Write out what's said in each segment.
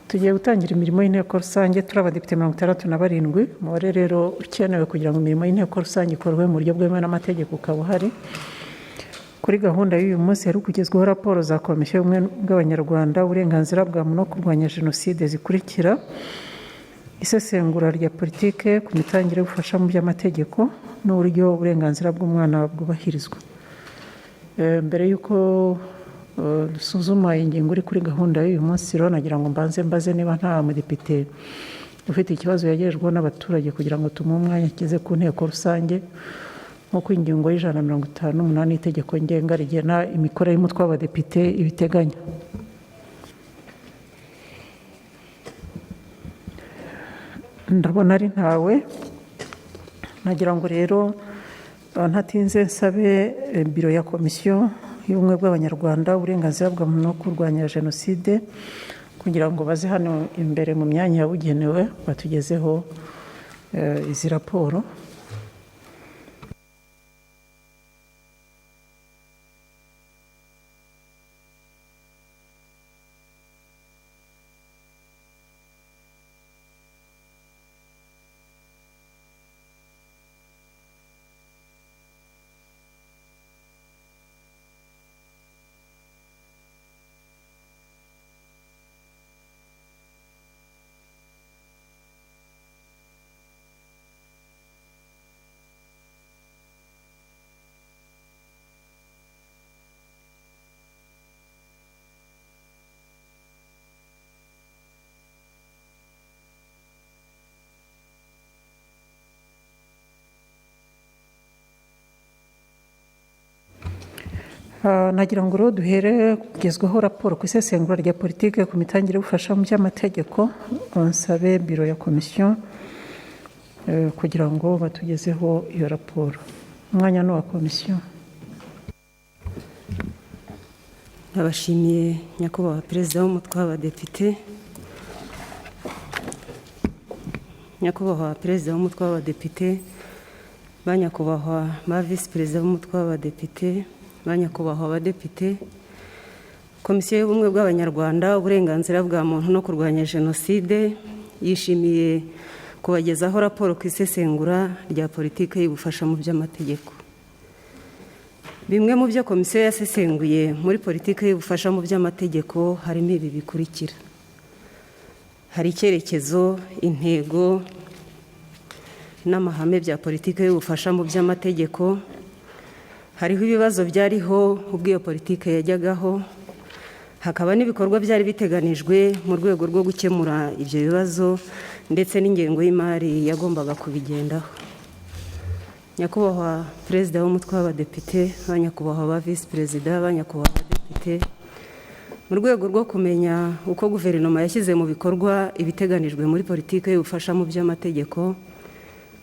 tugiye gutangira imirimo y'inteko rusange turi abadepite 67. Umubare rero ukenewe kugira ngo imirimo y'inteko rusange ikorwe mu buryo bwemewe n'amategeko ukaba uhari. Kuri gahunda y'uyu munsi hari kugezwaho raporo za komisiyo y'ubumwe bw'abanyarwanda, uburenganzira bwa muntu no kurwanya jenoside zikurikira: isesengura rya politike ku mitangire y'ubufasha mu by'amategeko n'uburyo uburenganzira bw'umwana bwubahirizwa. Mbere y'uko dusuzuma ingingo iri kuri gahunda y'uyu munsi rero nagira ngo mbaze niba nta mudepite ufite ikibazo yagerejweho n'abaturage kugira ngo tumuhe umwanya kize ku nteko rusange nk'uko ingingo y'158 y'itegeko ngenga rigena imikorere y'umutwe w'abadepite ibiteganya. Ndabona ari ntawe. Nagira ngo rero ntatinze nsabe biro ya komisiyo y'ubumwe bw'abanyarwanda, uburenganzira bwa muntu no kurwanya jenoside kugira ngo baze hano imbere mu myanya yabugenewe batugezeho izi raporo. Nagira ngo rero duhere kugezwaho raporo ku isesengura rya politike ku mitangire y'ubufasha mu by'amategeko. Nsabe biro ya komisiyo kugira ngo batugezeho iyo raporo. Umwanya ni uwa komisiyo. Abashimiye nyakubahwa perezida w'umutwe w'abadepite, nyakubahwa perezida w'umutwe w'abadepite, ba nyakubahwa ba visi perezida w'umutwe w'abadepite, ba nyakubahwa abadepite, komisiyo y'ubumwe bw'abanyarwanda, uburenganzira bwa muntu no kurwanya jenoside yishimiye kubagezaho raporo ku isesengura rya politike y'ubufasha mu by'amategeko. Bimwe mu byo komisiyo yasesenguye muri politike y'ubufasha mu by'amategeko harimo ibi bikurikira: hari icyerekezo, intego n'amahame bya politike y'ubufasha mu by'amategeko, hariho ibibazo byariho ubwo iyo politike yajyagaho, hakaba n'ibikorwa byari biteganijwe mu rwego rwo gukemura ibyo bibazo ndetse n'ingengo y'imari yagombaga kubigendaho. Nyakubahwa perezida w'umutwe w'abadepite, ba nyakubahwa ba visi perezida, ba nyakubahwa abadepite, mu rwego rwo kumenya uko guverinoma yashyize mu bikorwa ibiteganijwe muri politike y'ubufasha mu by'amategeko,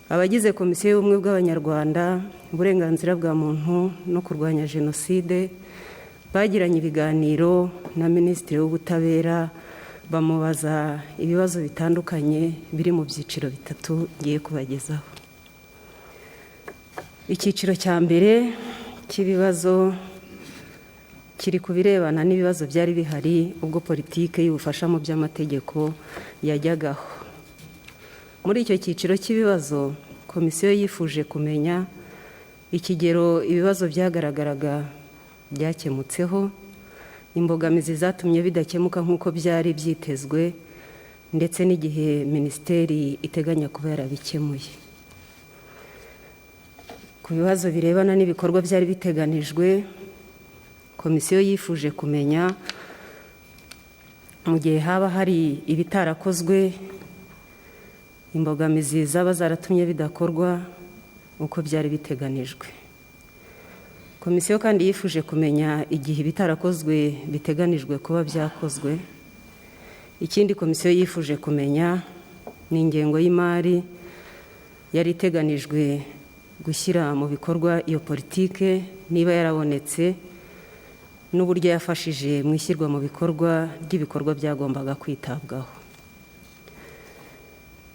abagize komisiyo y'ubumwe bw'abanyarwanda, uburenganzira bwa muntu no kurwanya jenoside bagiranye ibiganiro na minisitiri w'ubutabera bamubaza ibibazo bitandukanye biri mu byiciro bitatu ngiye kubagezaho. Icyiciro cya mbere cy'ibibazo kiri ku birebana n'ibibazo byari bihari ubwo politike y'ubufasha mu by'amategeko yajyagaho. Muri icyo cyiciro cy'ibibazo, komisiyo yifuje kumenya ikigero ibibazo byagaragaraga byakemutseho, imbogamizi zatumye bidakemuka nk'uko byari byitezwe, ndetse n'igihe minisiteri iteganya kuba yarabikemuye. Ku bibazo birebana n'ibikorwa byari biteganijwe, komisiyo yifuje kumenya mu gihe haba hari ibitarakozwe, imbogamizi zaba zaratumye bidakorwa uko byari biteganijwe. Komisiyo kandi yifuje kumenya igihe ibitarakozwe biteganijwe kuba byakozwe. Ikindi komisiyo yifuje kumenya ni ingengo y'imari yari iteganijwe gushyira mu bikorwa iyo politike, niba yarabonetse n'uburyo yafashije mu ishyirwa mu bikorwa ry'ibikorwa byagombaga kwitabwaho.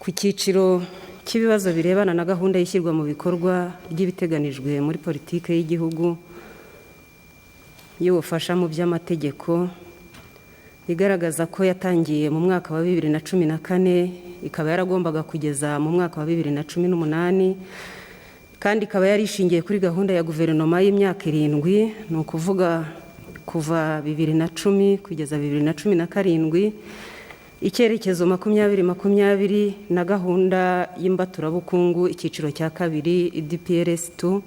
Ku cyiciro cy'ibibazo birebana na gahunda y'ishyirwa mu bikorwa ry'ibiteganijwe muri politike y'igihugu y'ubufasha mu by'amategeko, igaragaza ko yatangiye mu mwaka wa 2014 ikaba yaragombaga kugeza mu mwaka wa 2018 kandi ikaba yari ishingiye kuri gahunda ya guverinoma y'imyaka 7, ni ukuvuga kuva 2010 kugeza 2017, icyerekezo 2020 na gahunda y'imbaturabukungu icyiciro cya 2 DPRS2.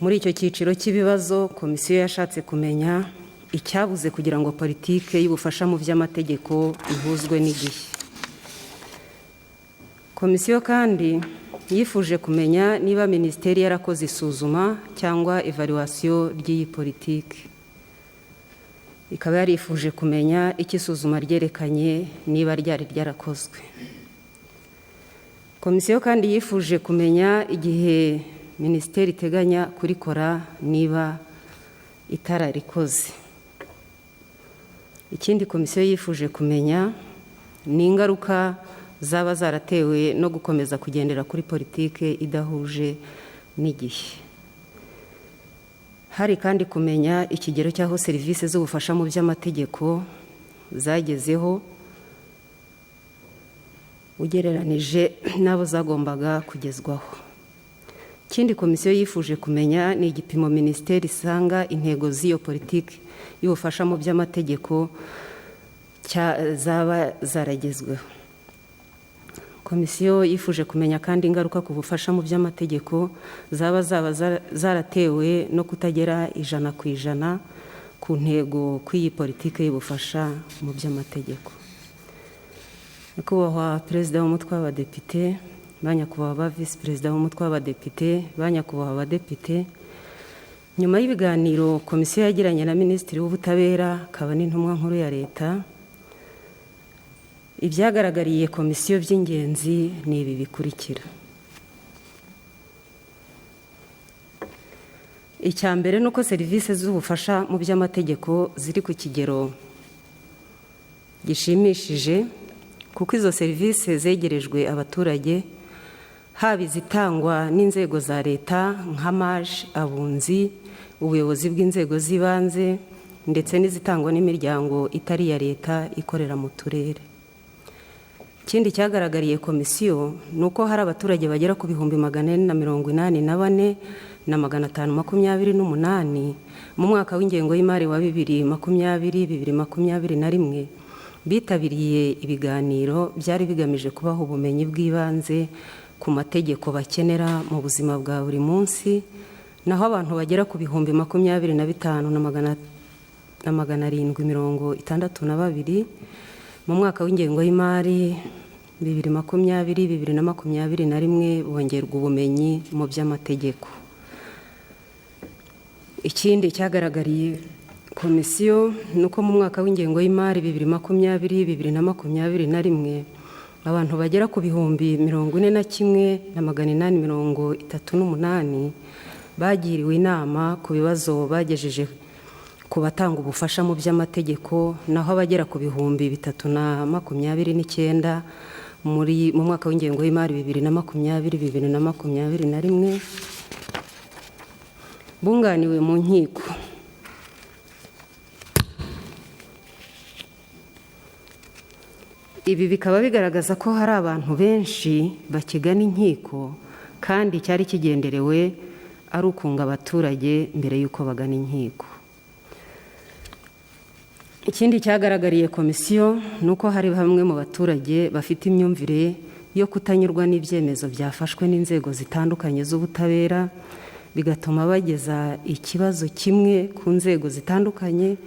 Muri icyo cyiciro cy'ibibazo, komisiyo yashatse kumenya icyabuze kugira ngo politike y'ubufasha mu by'amategeko ihuzwe n'igihe. Komisiyo kandi yifuje kumenya niba minisiteri yarakoze isuzuma cyangwa evaluation ry'iyi politike. Ikaba yarifuje kumenya icyo isuzuma ryerekanye niba ryari ryarakozwe. Komisiyo kandi yifuje kumenya igihe minisiteri iteganya kurikora niba itararikoze. Ikindi komisiyo yifuje kumenya ni ingaruka zaba zaratewe no gukomeza kugendera kuri politike idahuje n'igihe. Hari kandi kumenya ikigero cy'aho serivisi z'ubufasha mu by'amategeko zagezeho ugereranije n'abo zagombaga kugezwaho. Ikindi komisiyo yifuje kumenya ni igipimo minisiteri isanga intego z'iyo politiki y'ubufasha mu by'amategeko zaba zaragezweho. Komisiyo yifuje kumenya kandi ingaruka ku bufasha mu by'amategeko zaba zaratewe no kutagera 100% ku ntego kw'iyi politiki y'ubufasha mu by'amategeko. Nyakubahwa Perezida w'Umutwe w'Abadepite, Banyakubahwa Visi Perezida w'Umutwe w'Abadepite, Banyakubahwa Abadepite, nyuma y'ibiganiro komisiyo yagiranye na Minisitiri w'Ubutabera akaba n'intumwa nkuru ya Leta, ibyagaragariye komisiyo by'ingenzi ni ibi bikurikira. Icya mbere ni uko serivisi z'ubufasha mu by'amategeko ziri ku kigero gishimishije, kuko izo serivisi zegerejwe abaturage, haba izitangwa n'inzego za Leta nka MAJ, abunzi, ubuyobozi bw'inzego z'ibanze, ndetse n'izitangwa n'imiryango itari iya Leta ikorera mu turere. Ikindi cyagaragariye komisiyo ni uko hari abaturage bagera ku 484,528 mu mwaka w'ingengo y'imari wa 2020-2021 bitabiriye ibiganiro byari bigamije kubaha ubumenyi bw'ibanze ku mategeko bakenera mu buzima bwa buri munsi, naho abantu bagera ku 25,762 mu mwaka w'ingengo y'imari 2020-2021 bongerwa ubumenyi mu by'amategeko. Ikindi cyagaragariye komisiyo ni uko mu mwaka w'ingengo y'imari 2020-2021 abantu bagera ku 41,838 bagiriwe inama ku bibazo bagejeje ku batanga ubufasha mu by'amategeko, naho abagera ku 329 mu mwaka w'ingengo y'imari 2020-2021 bunganiwe mu nkiko. Ibi bikaba bigaragaza ko hari abantu benshi bakigana inkiko kandi cyari kigenderewe ari ukunga abaturage mbere y'uko bagana inkiko. Ikindi cyagaragariye komisiyo ni uko hari bamwe mu baturage bafite imyumvire yo kutanyurwa n'ibyemezo byafashwe n'inzego zitandukanye z'ubutabera, bigatuma bageza ikibazo kimwe ku nzego zitandukanye,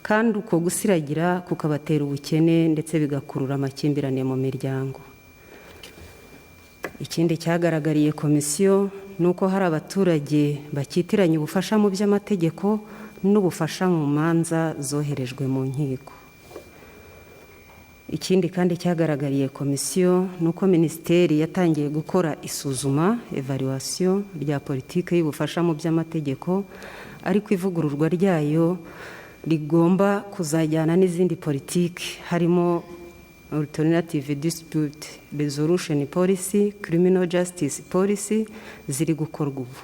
kandi uko gusiragira kukabatera ubukene ndetse bigakurura amakimbirane mu miryango. Ikindi cyagaragariye komisiyo ni uko hari abaturage bakitiranya ubufasha mu by'amategeko n'ubufasha mu manza zoherejwe mu nkiko. Ikindi kandi cyagaragariye komisiyo ni uko minisiteri yatangiye gukora isuzuma evaluation rya politike y'ubufasha mu by'amategeko, ariko ivugururwa ryayo rigomba kuzajyana n'izindi politiki, harimo Alternative Dispute Resolution Policy, Criminal Justice Policy ziri gukorwa ubu.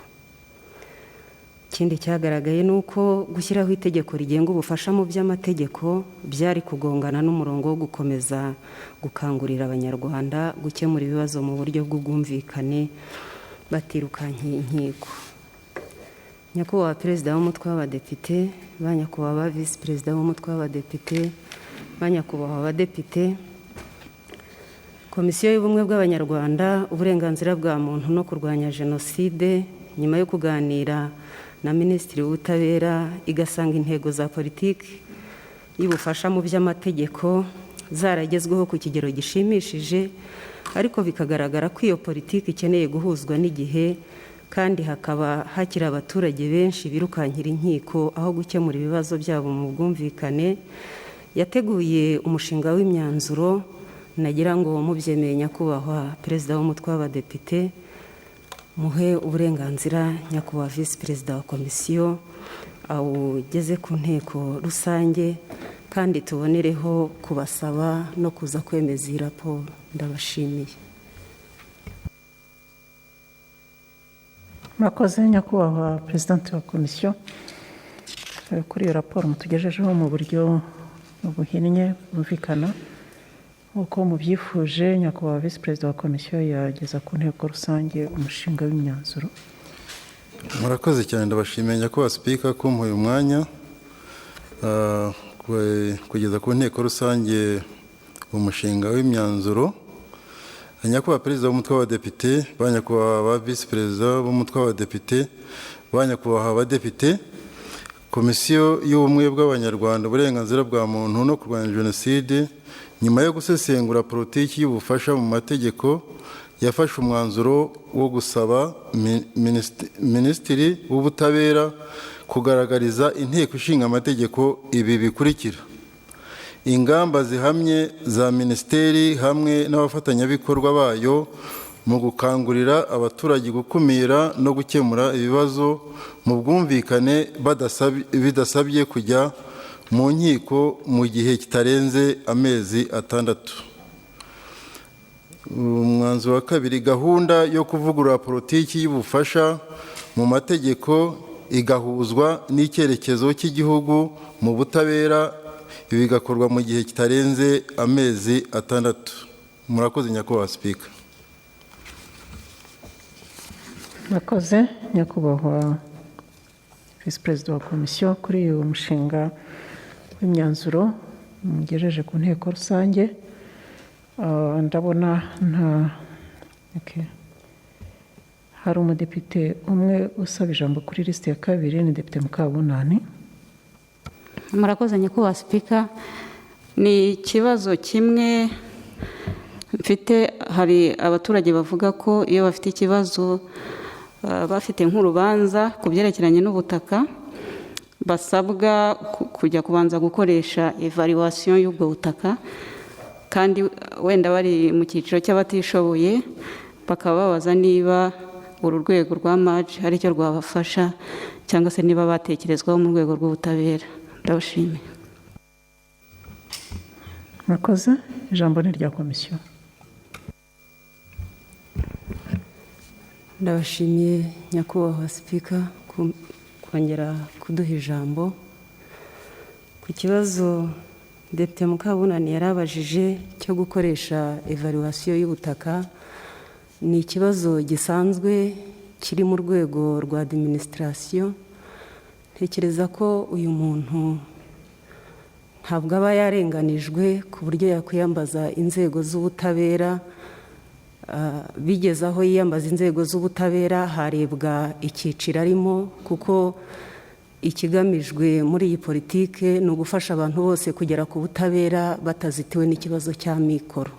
ikindi cyagaragaye ni uko gushyiraho itegeko rigenga ubufasha mu by'amategeko byari kugongana n'umurongo wo gukomeza gukangurira abanyarwanda gukemura ibibazo mu buryo bw'ubwumvikane batirukankiye inkiko. Nyakubahwa Perezida w'Umutwe w'Abadepite, ba Nyakubahwa Visi Perezida w'Umutwe w'Abadepite, ba Nyakubahwa Abadepite, Komisiyo y'Ubumwe bw'Abanyarwanda, Uburenganzira bwa Muntu no Kurwanya Jenoside, nyuma yo kuganira na Minisitiri w'Ubutabera igasanga intego za politiki y'ubufasha mu by'amategeko zaragezweho ku kigero gishimishije, ariko bikagaragara ko iyo politiki ikeneye guhuzwa n'igihe kandi hakaba hakiri abaturage benshi birukankira inkiko aho gukemura ibibazo byabo mu bwumvikane. Yateguye umushinga w'imyanzuro, nagira ngo mubyemeye Nyakubahwa Perezida w'Umutwe w'Abadepite, muhe uburenganzira Nyakubahwa Visi Perezida wa Komisiyo awugeze ku nteko rusange, kandi tubonereho kubasaba no kuza kwemeza iyi raporo. Ndabashimiye. Murakoze Nyakubahwa Perezidante wa Komisiyo kuri iyo raporo mutugejejeho mu buryo buhinnye bwumvikana uko mubyifuje. Nyakubahwa Visi Perezida wa Komisiyo yageza ku nteko rusange umushinga w'imyanzuro. Murakoze cyane, ndabashimiye Nyakubahwa Spika ko muhaye umwanya kugeza ku nteko rusange umushinga w'imyanzuro. Nyakubahwa Perezida w'Umutwe w'Abadepite, ba Nyakubahwa Visi Perezida b'Umutwe w'Abadepite, ba Nyakubahwa Abadepite, Komisiyo y'Ubumwe bw'Abanyarwanda, Uburenganzira bwa Muntu no Kurwanya Jenoside, nyuma yo gusesengura politiki y'ubufasha mu mategeko, yafashe umwanzuro wo gusaba Minisitiri w'Ubutabera kugaragariza Inteko Ishinga Amategeko ibi bikurikira: ingamba zihamye za Minisiteri hamwe n'abafatanyabikorwa bayo mu gukangurira abaturage gukumira no gukemura ibibazo mu bwumvikane bidasabye kujya mu nkiko mu gihe kitarenze amezi 6. Umwanzuro wa kabiri, gahunda yo kuvugurura politiki y'ubufasha mu mategeko igahuzwa n'icyerekezo cy'igihugu mu butabera, ibi bigakorwa mu gihe kitarenze amezi 6. Murakoze Nyakubahwa Spika. Murakoze Nyakubahwa Visi Perezida wa Komisiyo kuri uyu mushinga w'imyanzuro mugejeje ku nteko rusange. Ndabona hari umudepite umwe usaba ijambo kuri lisite ya kabiri, ni Depite Mukabunani. Murakoze Nyakubahwa Spika, ni ikibazo kimwe mfite. Hari abaturage bavuga ko iyo bafite ikibazo bafite nk'urubanza ku byerekeranye n'ubutaka, basabwa kujya kubanza gukoresha evaluation y'ubwo butaka, kandi wenda bari mu cyiciro cy'abatishoboye, bakaba babaza niba uru rwego rwa MAJ hari icyo rwabafasha cyangwa se niba batekerezwaho mu rwego rw'ubutabera. Ndabashimiye. Murakoze. Ijambo ni rya Komisiyo. Ndabashimiye Nyakubahwa Spika kongera kuduha ijambo. Ku kibazo Depite Mukabunani yarabajije cyo gukoresha evaluation y'ubutaka, ni ikibazo gisanzwe kiri mu rwego rwa administration. Ntekereza ko uyu muntu ntabwo aba yarenganijwe ku buryo yakwiyambaza inzego z'ubutabera. Bigeze aho yiyambaza inzego z'ubutabera, harebwa icyiciro arimo, kuko ikigamijwe muri iyi politike ni ugufasha abantu bose kugera ku butabera batazitiwe n'ikibazo cya mikoro.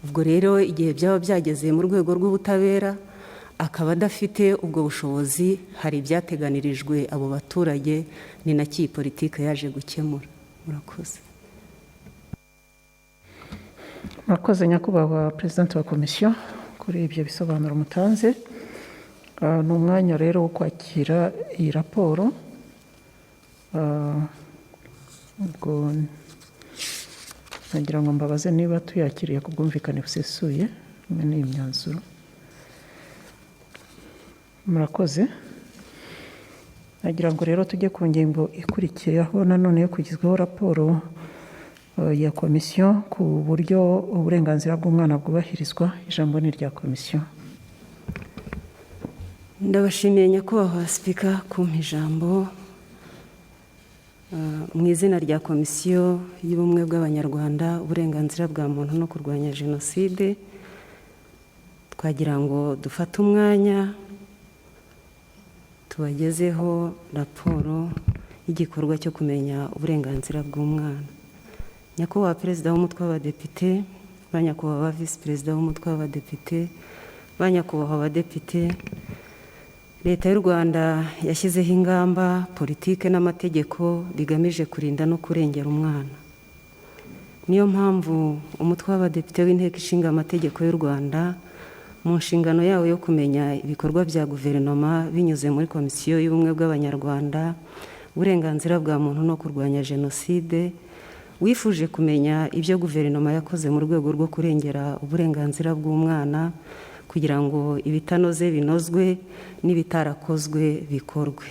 Ubwo rero igihe byaba byageze mu rwego rw'ubutabera akaba adafite ubwo bushobozi, hari ibyateganirijwe abo baturage, ni nacyo iyi politike yaje gukemura. Murakoze. Murakoze Nyakubahwa Perezidante wa Komisiyo kuri ibyo bisobanuro mutanze. Ni umwanya rero wo kwakira iyi raporo. Ubwo nagira ngo mbabaze niba tuyakiriye ku bwumvikane busesuye hamwe n'iyi myanzuro. 嗯。 Murakoze. nagira ngo rero tujye ku ngingo ikurikiyeho nanone yo kugezwaho raporo ya komisiyo ku buryo uburenganzira bw'umwana bwubahirizwa. Ijambo ni irya komisiyo. ndabashimiye nyakubahwa sipika kumpa ijambo mu izina rya komisiyo y'ubumwe bw'abanyarwanda uburenganzira bwa muntu no kurwanya jenoside. Twagira ngo dufate umwanya tubagezeho raporo y'igikorwa cyo kumenya uburenganzira bw'umwana. Nyakubahwa perezida w'umutwe w'abadepite, ba nyakubahwa visi perezida w'umutwe w'abadepite, ba nyakubahwa abadepite, leta y'u Rwanda yashyizeho ingamba, politike n'amategeko bigamije kurinda no kurengera umwana. Niyo mpamvu umutwe w'abadepite w'inteko ishinga amategeko y'u Rwanda mu nshingano yawo yo kumenya ibikorwa bya guverinoma binyuze muri komisiyo y'ubumwe bw'abanyarwanda uburenganzira bwa muntu no kurwanya jenoside, wifuje kumenya ibyo guverinoma yakoze mu rwego rwo kurengera uburenganzira bw'umwana kugira ngo ibitanoze binozwe n'ibitarakozwe bikorwe.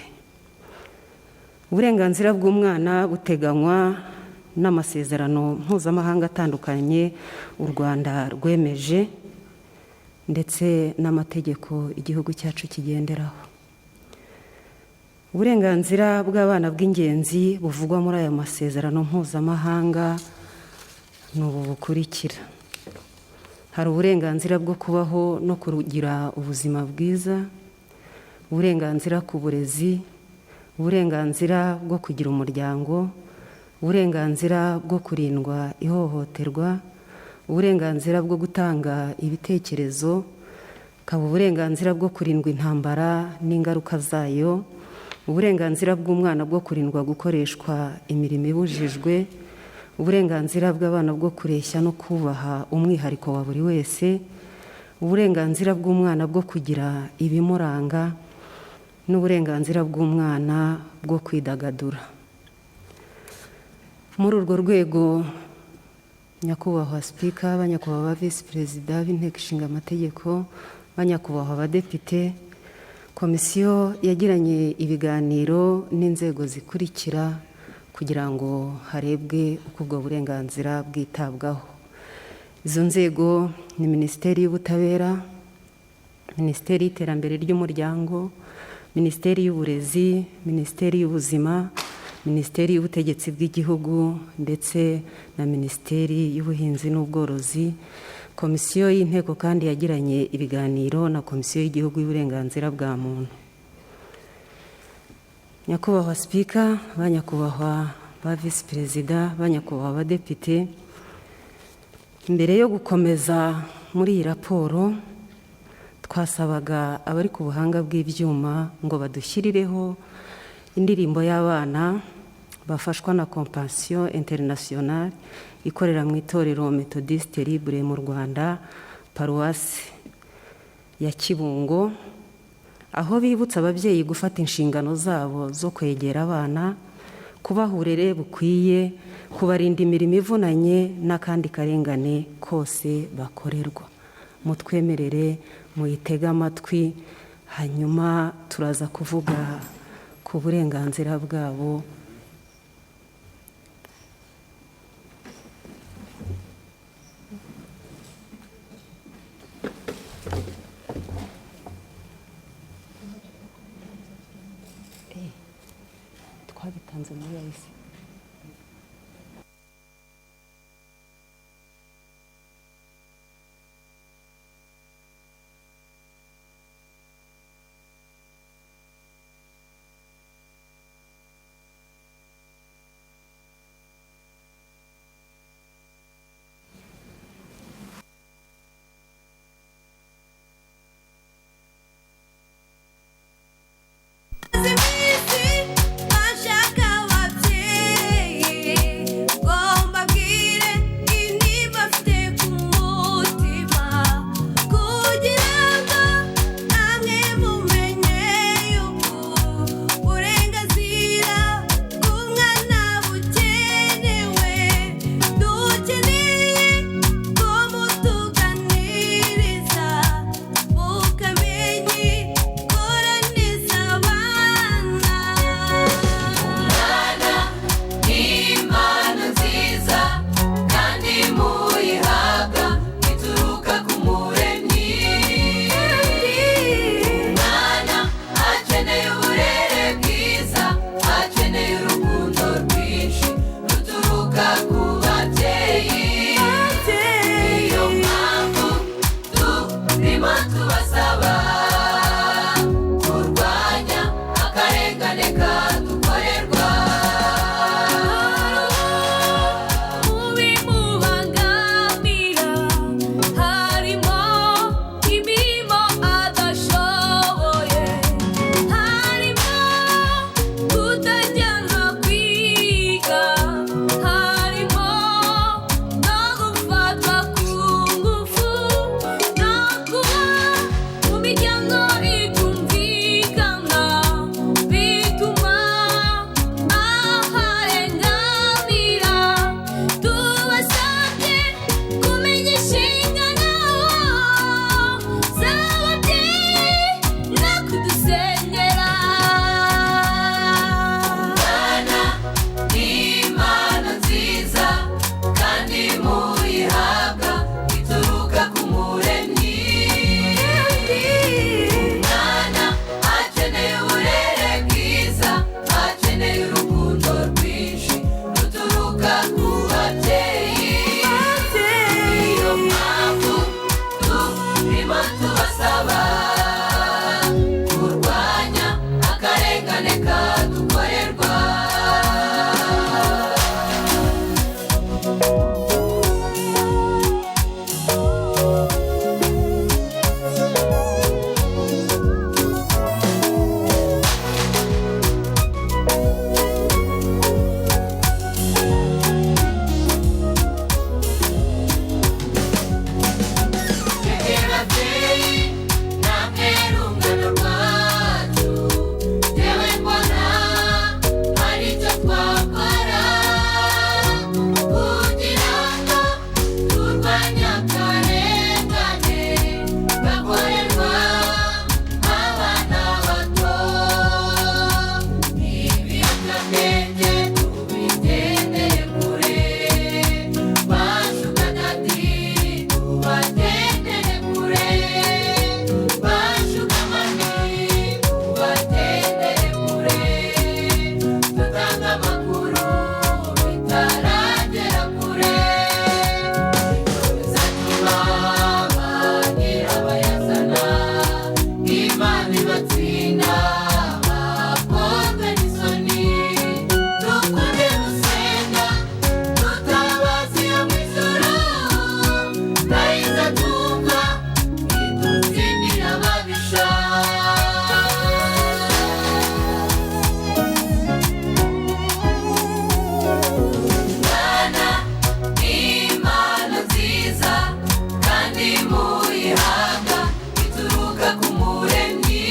Uburenganzira bw'umwana buteganywa n'amasezerano mpuzamahanga atandukanye u Rwanda rwemeje ndetse n'amategeko igihugu cyacu kigenderaho. Uburenganzira bw'abana bw'ingenzi buvugwa muri aya masezerano mpuzamahanga ni ubu bukurikira: hari uburenganzira bwo kubaho no kugira ubuzima bwiza, uburenganzira ku burezi, uburenganzira bwo kugira umuryango, uburenganzira bwo kurindwa ihohoterwa, uburenganzira bwo gutanga ibitekerezo, hakaba uburenganzira bwo kurindwa intambara n'ingaruka zayo, uburenganzira bw'umwana bwo kurindwa gukoreshwa imirimo ibujijwe, uburenganzira bw'abana bwo kureshya no kubaha umwihariko wa buri wese, uburenganzira bw'umwana bwo kugira ibimuranga, n'uburenganzira bw'umwana bwo kwidagadura. Muri urwo rwego, nyakubahwa sipika, ba nyakubahwa visi perezida b'inteko ishinga amategeko, ba nyakubahwa abadepite, komisiyo yagiranye ibiganiro n'inzego zikurikira kugira ngo harebwe uko ubwo burenganzira bwitabwaho. Izo nzego ni Minisiteri y'Ubutabera, Minisiteri y'Iterambere ry'Umuryango, Minisiteri y'Uburezi, Minisiteri y'Ubuzima, Minisiteri y'Ubutegetsi bw'Igihugu ndetse na Minisiteri y'Ubuhinzi n'Ubworozi. Komisiyo y'Inteko kandi yagiranye ibiganiro na Komisiyo y'Igihugu y'Uburenganzira bwa Muntu. Nyakubahwa sipika, ba nyakubahwa ba visi perezida, ba nyakubahwa abadepite, mbere yo gukomeza muri iyi raporo twasabaga abari ku buhanga bw'ibyuma ngo badushyirireho indirimbo y'abana bafashwa na Compassion International ikorera mu itorero Methodiste Libre mu Rwanda, paruwasi ya Kibungo, aho bibutsa ababyeyi gufata inshingano zabo zo kwegera abana, kubaha uburere bukwiye, kubarinda imirimo ivunanye n'akandi karengane kose bakorerwa. Mutwemerere muyitege amatwi, hanyuma turaza kuvuga ku burenganzira bwabo. Twabitanze muri yahise. Bashaka ababyeyi duturuka ku babyeyi. Niyo mpamvu turimo tubasaba kurwanya akarengane kadukorerwa. Mu bimubangamira harimo imirimo adashoboye, harimo kutajyanwa kwiga, harimo no gufatwa ku ngufu, no kuba mu miryango itumvikana bituma aharenganira. Tubasabye kumenya inshingano z'ababyeyi no kudusengera. Umwana ni impano nziza kandi muyihabwa ituruka ku Muremyi. Umwana akeneye uburere bwiza, akeneye urukundo rwinshi ruturuka ku babyeyi. Niyo mpamvu turimo tubasaba kurwanya akarengane kadukorerwa. Twebwe babyeyi namwe rungano rwacu, yewe mbona hari icyo twakora kugira ngo turwanye akarengane gakorerwa abana bato. Ibiyobyabwenge tubigendere kure, bashuka dadi tubagendere kure, bashuka mami tubagendere kure, dutanga amakuru bitaragera kure, bizatuma bagira abayazana Imana ibatsinda bakorwe n'isoni. Dukunde gusenga tutabaza iyo mu ijuru, nayiza tumva idutsindira ababisha. Umwana ni impano nziza kandi muyihabwa ituruka ku Muremyi.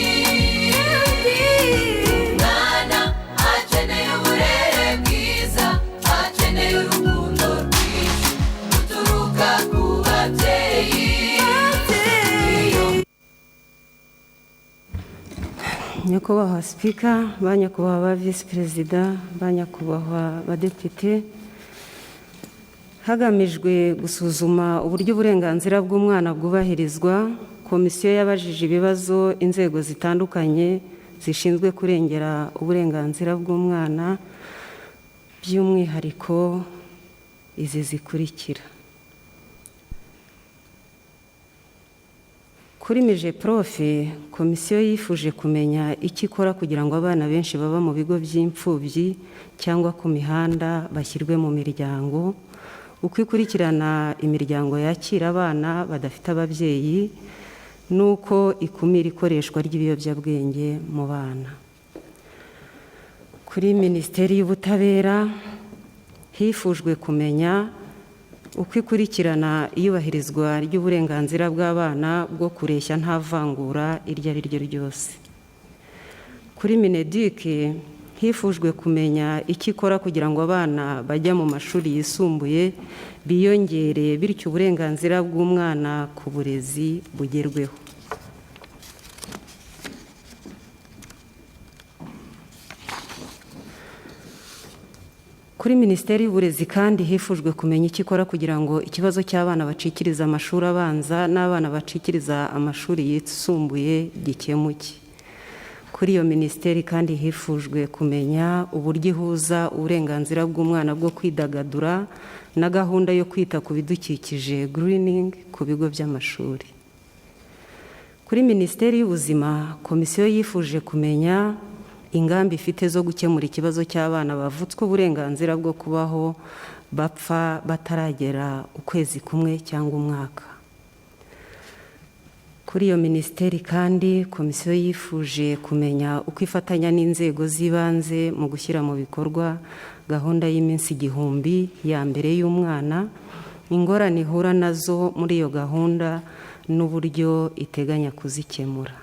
Umwana akeneye uburere bwiza, akeneye urukundo rwinshi ruturuka ku babyeyi. Nyakubahwa Sipika, ba nyakubahwa ba Visi Perezida, ba nyakubahwa badepite, hagamijwe gusuzuma uburyo uburenganzira bw'umwana bwubahirizwa, komisiyo yabajije ibibazo inzego zitandukanye zishinzwe kurengera uburenganzira bw'umwana, by'umwihariko izi zikurikira. Kuri mije profe, komisiyo yifuje kumenya icyo ikora kugira ngo abana benshi baba mu bigo by'imfubyi cyangwa ku mihanda bashyirwe mu miryango, uko ikurikirana imiryango yakira abana badafite ababyeyi, n'uko ikumira ikoreshwa ry'ibiyobyabwenge mu bana. Kuri Minisiteri y'Ubutabera hifujwe kumenya uko ikurikirana iyubahirizwa ry'uburenganzira bw'abana bwo kureshya nta vangura iryo ari ryo ryose. Kuri Minedike hifujwe kumenya icyo ikora kugira ngo abana bajya mu mashuri yisumbuye biyongere, bityo uburenganzira bw'umwana ku burezi bugerweho. Kuri Minisiteri y'Uburezi kandi hifujwe kumenya icyo ikora kugira ngo ikibazo cy'abana bacikiriza amashuri abanza n'abana bacikiriza amashuri yisumbuye gikemuke. Kuri iyo minisiteri kandi hifujwe kumenya uburyo ihuza uburenganzira bw'umwana bwo kwidagadura na gahunda yo kwita ku bidukikije greening ku bigo by'amashuri. Kuri minisiteri y'ubuzima, komisiyo yifuje kumenya ingamba ifite zo gukemura ikibazo cy'abana bavutswe uburenganzira bwo kubaho bapfa bataragera ukwezi kumwe cyangwa umwaka. Kuri iyo minisiteri kandi komisiyo yifuje kumenya uko ifatanya n'inzego z'ibanze mu gushyira mu bikorwa gahunda y'iminsi 1000 ya mbere y'umwana, ingorane ihura nazo muri iyo gahunda n'uburyo iteganya kuzikemura.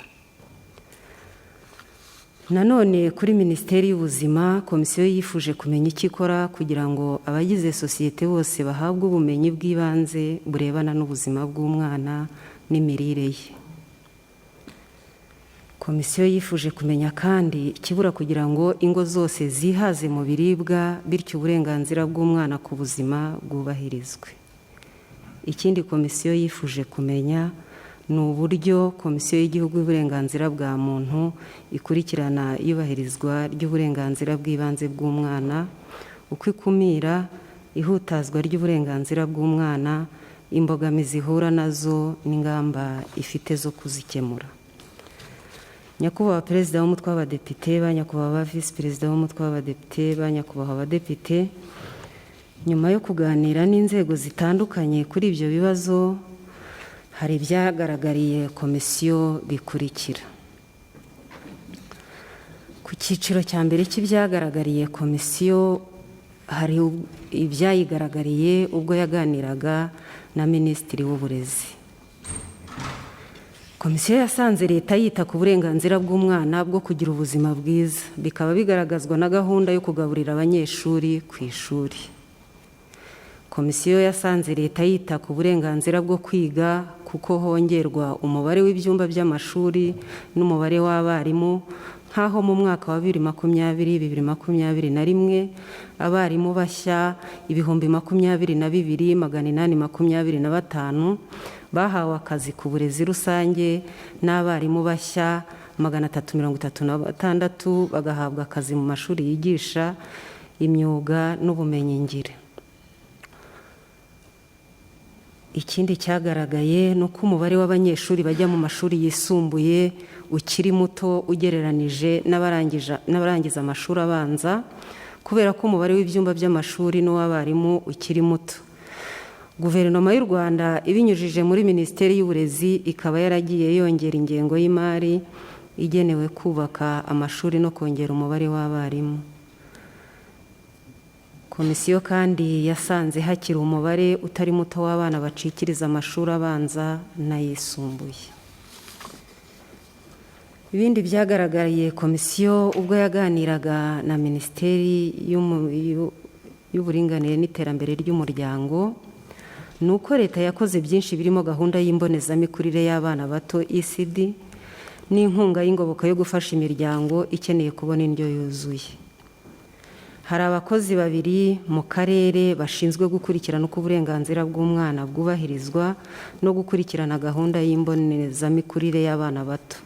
Nanone kuri minisiteri y'ubuzima, komisiyo yifuje kumenya icyo ikora kugira ngo abagize sosiyete bose bahabwe ubumenyi bw'ibanze burebana n'ubuzima bw'umwana n'imirire ye. Komisiyo yifuje kumenya kandi ikibura kugira ngo ingo zose zihaze mu biribwa, bityo uburenganzira bw'umwana ku buzima bwubahirizwe. Ikindi komisiyo yifuje kumenya ni uburyo Komisiyo y'Igihugu y'Uburenganzira bwa Muntu ikurikirana iyubahirizwa ry'uburenganzira bw'ibanze bw'umwana, uko ikumira ihutazwa ry'uburenganzira bw'umwana, imbogamizi ihura nazo n'ingamba ifite zo kuzikemura. Nyakubahwa Perezida w'Umutwe w'Abadepite, ba Nyakubahwa Visi Perezida w'Umutwe w'Abadepite, ba Nyakubahwa Abadepite, nyuma yo kuganira n'inzego zitandukanye kuri ibyo bibazo, hari ibyagaragariye komisiyo bikurikira. Ku cyiciro cya mbere cy'ibyagaragariye komisiyo, hari ibyayigaragariye ubwo yaganiraga na Minisitiri w'Uburezi. Komisiyo yasanze leta yita ku burenganzira bw'umwana bwo kugira ubuzima bwiza, bikaba bigaragazwa na gahunda yo kugaburira abanyeshuri ku ishuri. Komisiyo yasanze leta yita ku burenganzira bwo kwiga kuko hongerwa umubare w'ibyumba by'amashuri n'umubare w'abarimu, nk'aho mu mwaka wa 2020-2021 abarimu bashya 22,825 bahawe akazi ku burezi rusange, n'abarimu bashya 336 bagahabwa akazi mu mashuri yigisha imyuga n'ubumenyingiro. Ikindi cyagaragaye ni uko umubare w'abanyeshuri bajya mu mashuri yisumbuye ukiri muto ugereranije n'abarangiza amashuri abanza, kubera ko umubare w'ibyumba by'amashuri n'uw'abarimu ukiri muto. Guverinoma y'u Rwanda ibinyujije muri Minisiteri y'Uburezi ikaba yaragiye yongera ingengo y'imari igenewe kubaka amashuri no kongera umubare w'abarimu. Komisiyo kandi yasanze hakiri umubare utari muto w'abana bacikiriza amashuri abanza n'ayisumbuye. Ibindi byagaragariye komisiyo ubwo yaganiraga na Minisiteri y'Uburinganire n'Iterambere ry'Umuryango, ni uko leta yakoze byinshi birimo gahunda y'imbonezamikurire y'abana bato ECD n'inkunga y'ingoboka yo gufasha imiryango ikeneye kubona indyo yuzuye. Hari abakozi 2 mu karere bashinzwe gukurikirana uko uburenganzira bw'umwana bwubahirizwa no gukurikirana gahunda y'imbonezamikurire y'abana bato.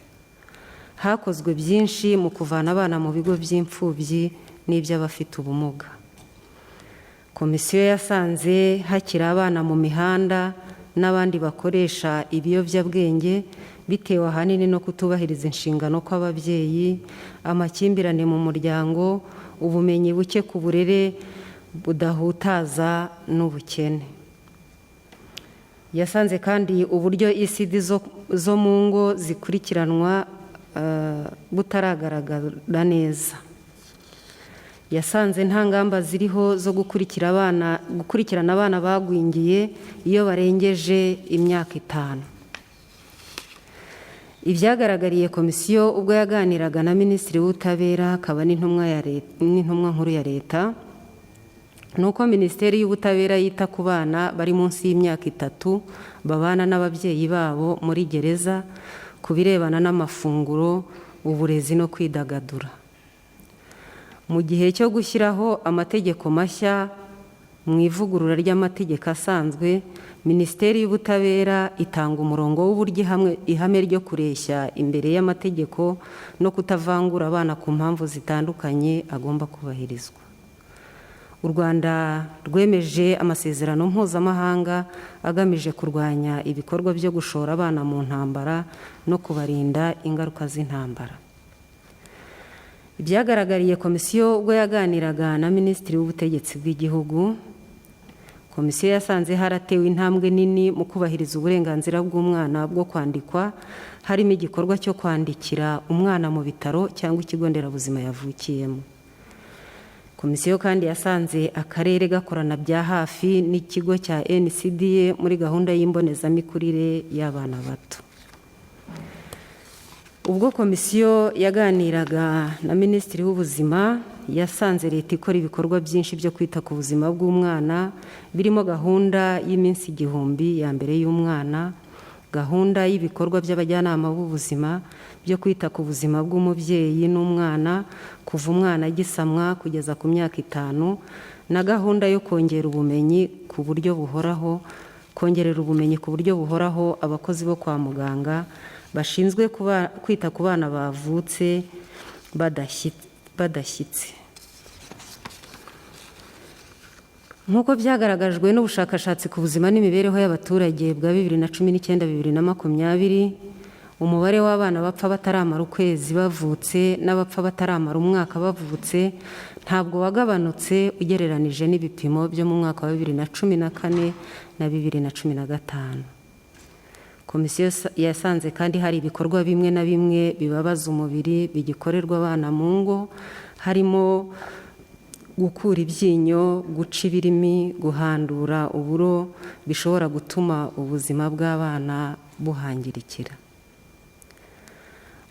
Hakozwe byinshi mu kuvana abana mu bigo by'imfubyi n'iby'abafite ubumuga. Komisiyo yasanze hakiri abana mu mihanda n'abandi bakoresha ibiyobyabwenge bitewe ahanini no kutubahiriza inshingano kw'ababyeyi, amakimbirane mu muryango, ubumenyi buke ku burere budahutaza n'ubukene. Yasanze kandi uburyo ECD zo mu ngo zikurikiranwa butaragaragara neza. Yasanze nta ngamba ziriho zo gukurikirana abana bagwingiye iyo barengeje imyaka 5. Ibyagaragariye komisiyo ubwo yaganiraga na Minisitiri w'Ubutabera akaba n'intumwa nkuru ya leta, ni uko Minisiteri y'Ubutabera yita ku bana bari munsi y'imyaka 3 babana n'ababyeyi babo muri gereza ku birebana n'amafunguro, uburezi no kwidagadura. Mu gihe cyo gushyiraho amategeko mashya mu ivugurura ry'amategeko asanzwe, Minisiteri y'Ubutabera itanga umurongo w'uburyo ihame ryo kureshya imbere y'amategeko no kutavangura abana ku mpamvu zitandukanye agomba kubahirizwa. U Rwanda rwemeje amasezerano mpuzamahanga agamije kurwanya ibikorwa byo gushora abana mu ntambara no kubarinda ingaruka z'intambara. Ibyagaragariye komisiyo ubwo yaganiraga na Minisitiri w'Ubutegetsi bw'Igihugu, komisiyo yasanze haratewe intambwe nini mu kubahiriza uburenganzira bw'umwana bwo kwandikwa, harimo igikorwa cyo kwandikira umwana mu bitaro cyangwa ikigo nderabuzima yavukiyemo. Komisiyo kandi yasanze akarere gakorana bya hafi n'ikigo cya NCDA muri gahunda y'imbonezamikurire y'abana bato. Ubwo komisiyo yaganiraga na Minisitiri w'Ubuzima, yasanze leta ikora ibikorwa byinshi byo kwita ku buzima bw'umwana, birimo gahunda y'iminsi 1000 ya mbere y'umwana, gahunda y'ibikorwa by'abajyanama b'ubuzima byo kwita ku buzima bw'umubyeyi n'umwana kuva umwana agisamwa kugeza ku myaka 5, na gahunda yo kongerera ubumenyi ku buryo buhoraho abakozi bo kwa muganga bashinzwe kwita ku bana bavutse badashyitse. Nk'uko byagaragajwe n'ubushakashatsi ku buzima n'imibereho y'abaturage bwa 2019-2020, umubare w'abana bapfa bataramara ukwezi bavutse n'abapfa bataramara umwaka bavutse ntabwo wagabanutse ugereranije n'ibipimo byo mu mwaka wa 2014 na 2015. Komisiyo yasanze kandi hari ibikorwa bimwe na bimwe bibabaza umubiri bigikorerwa abana mu ngo, harimo gukura ibyinyo, guca ibirimi, guhandura uburo, bishobora gutuma ubuzima bw'abana buhangirikira.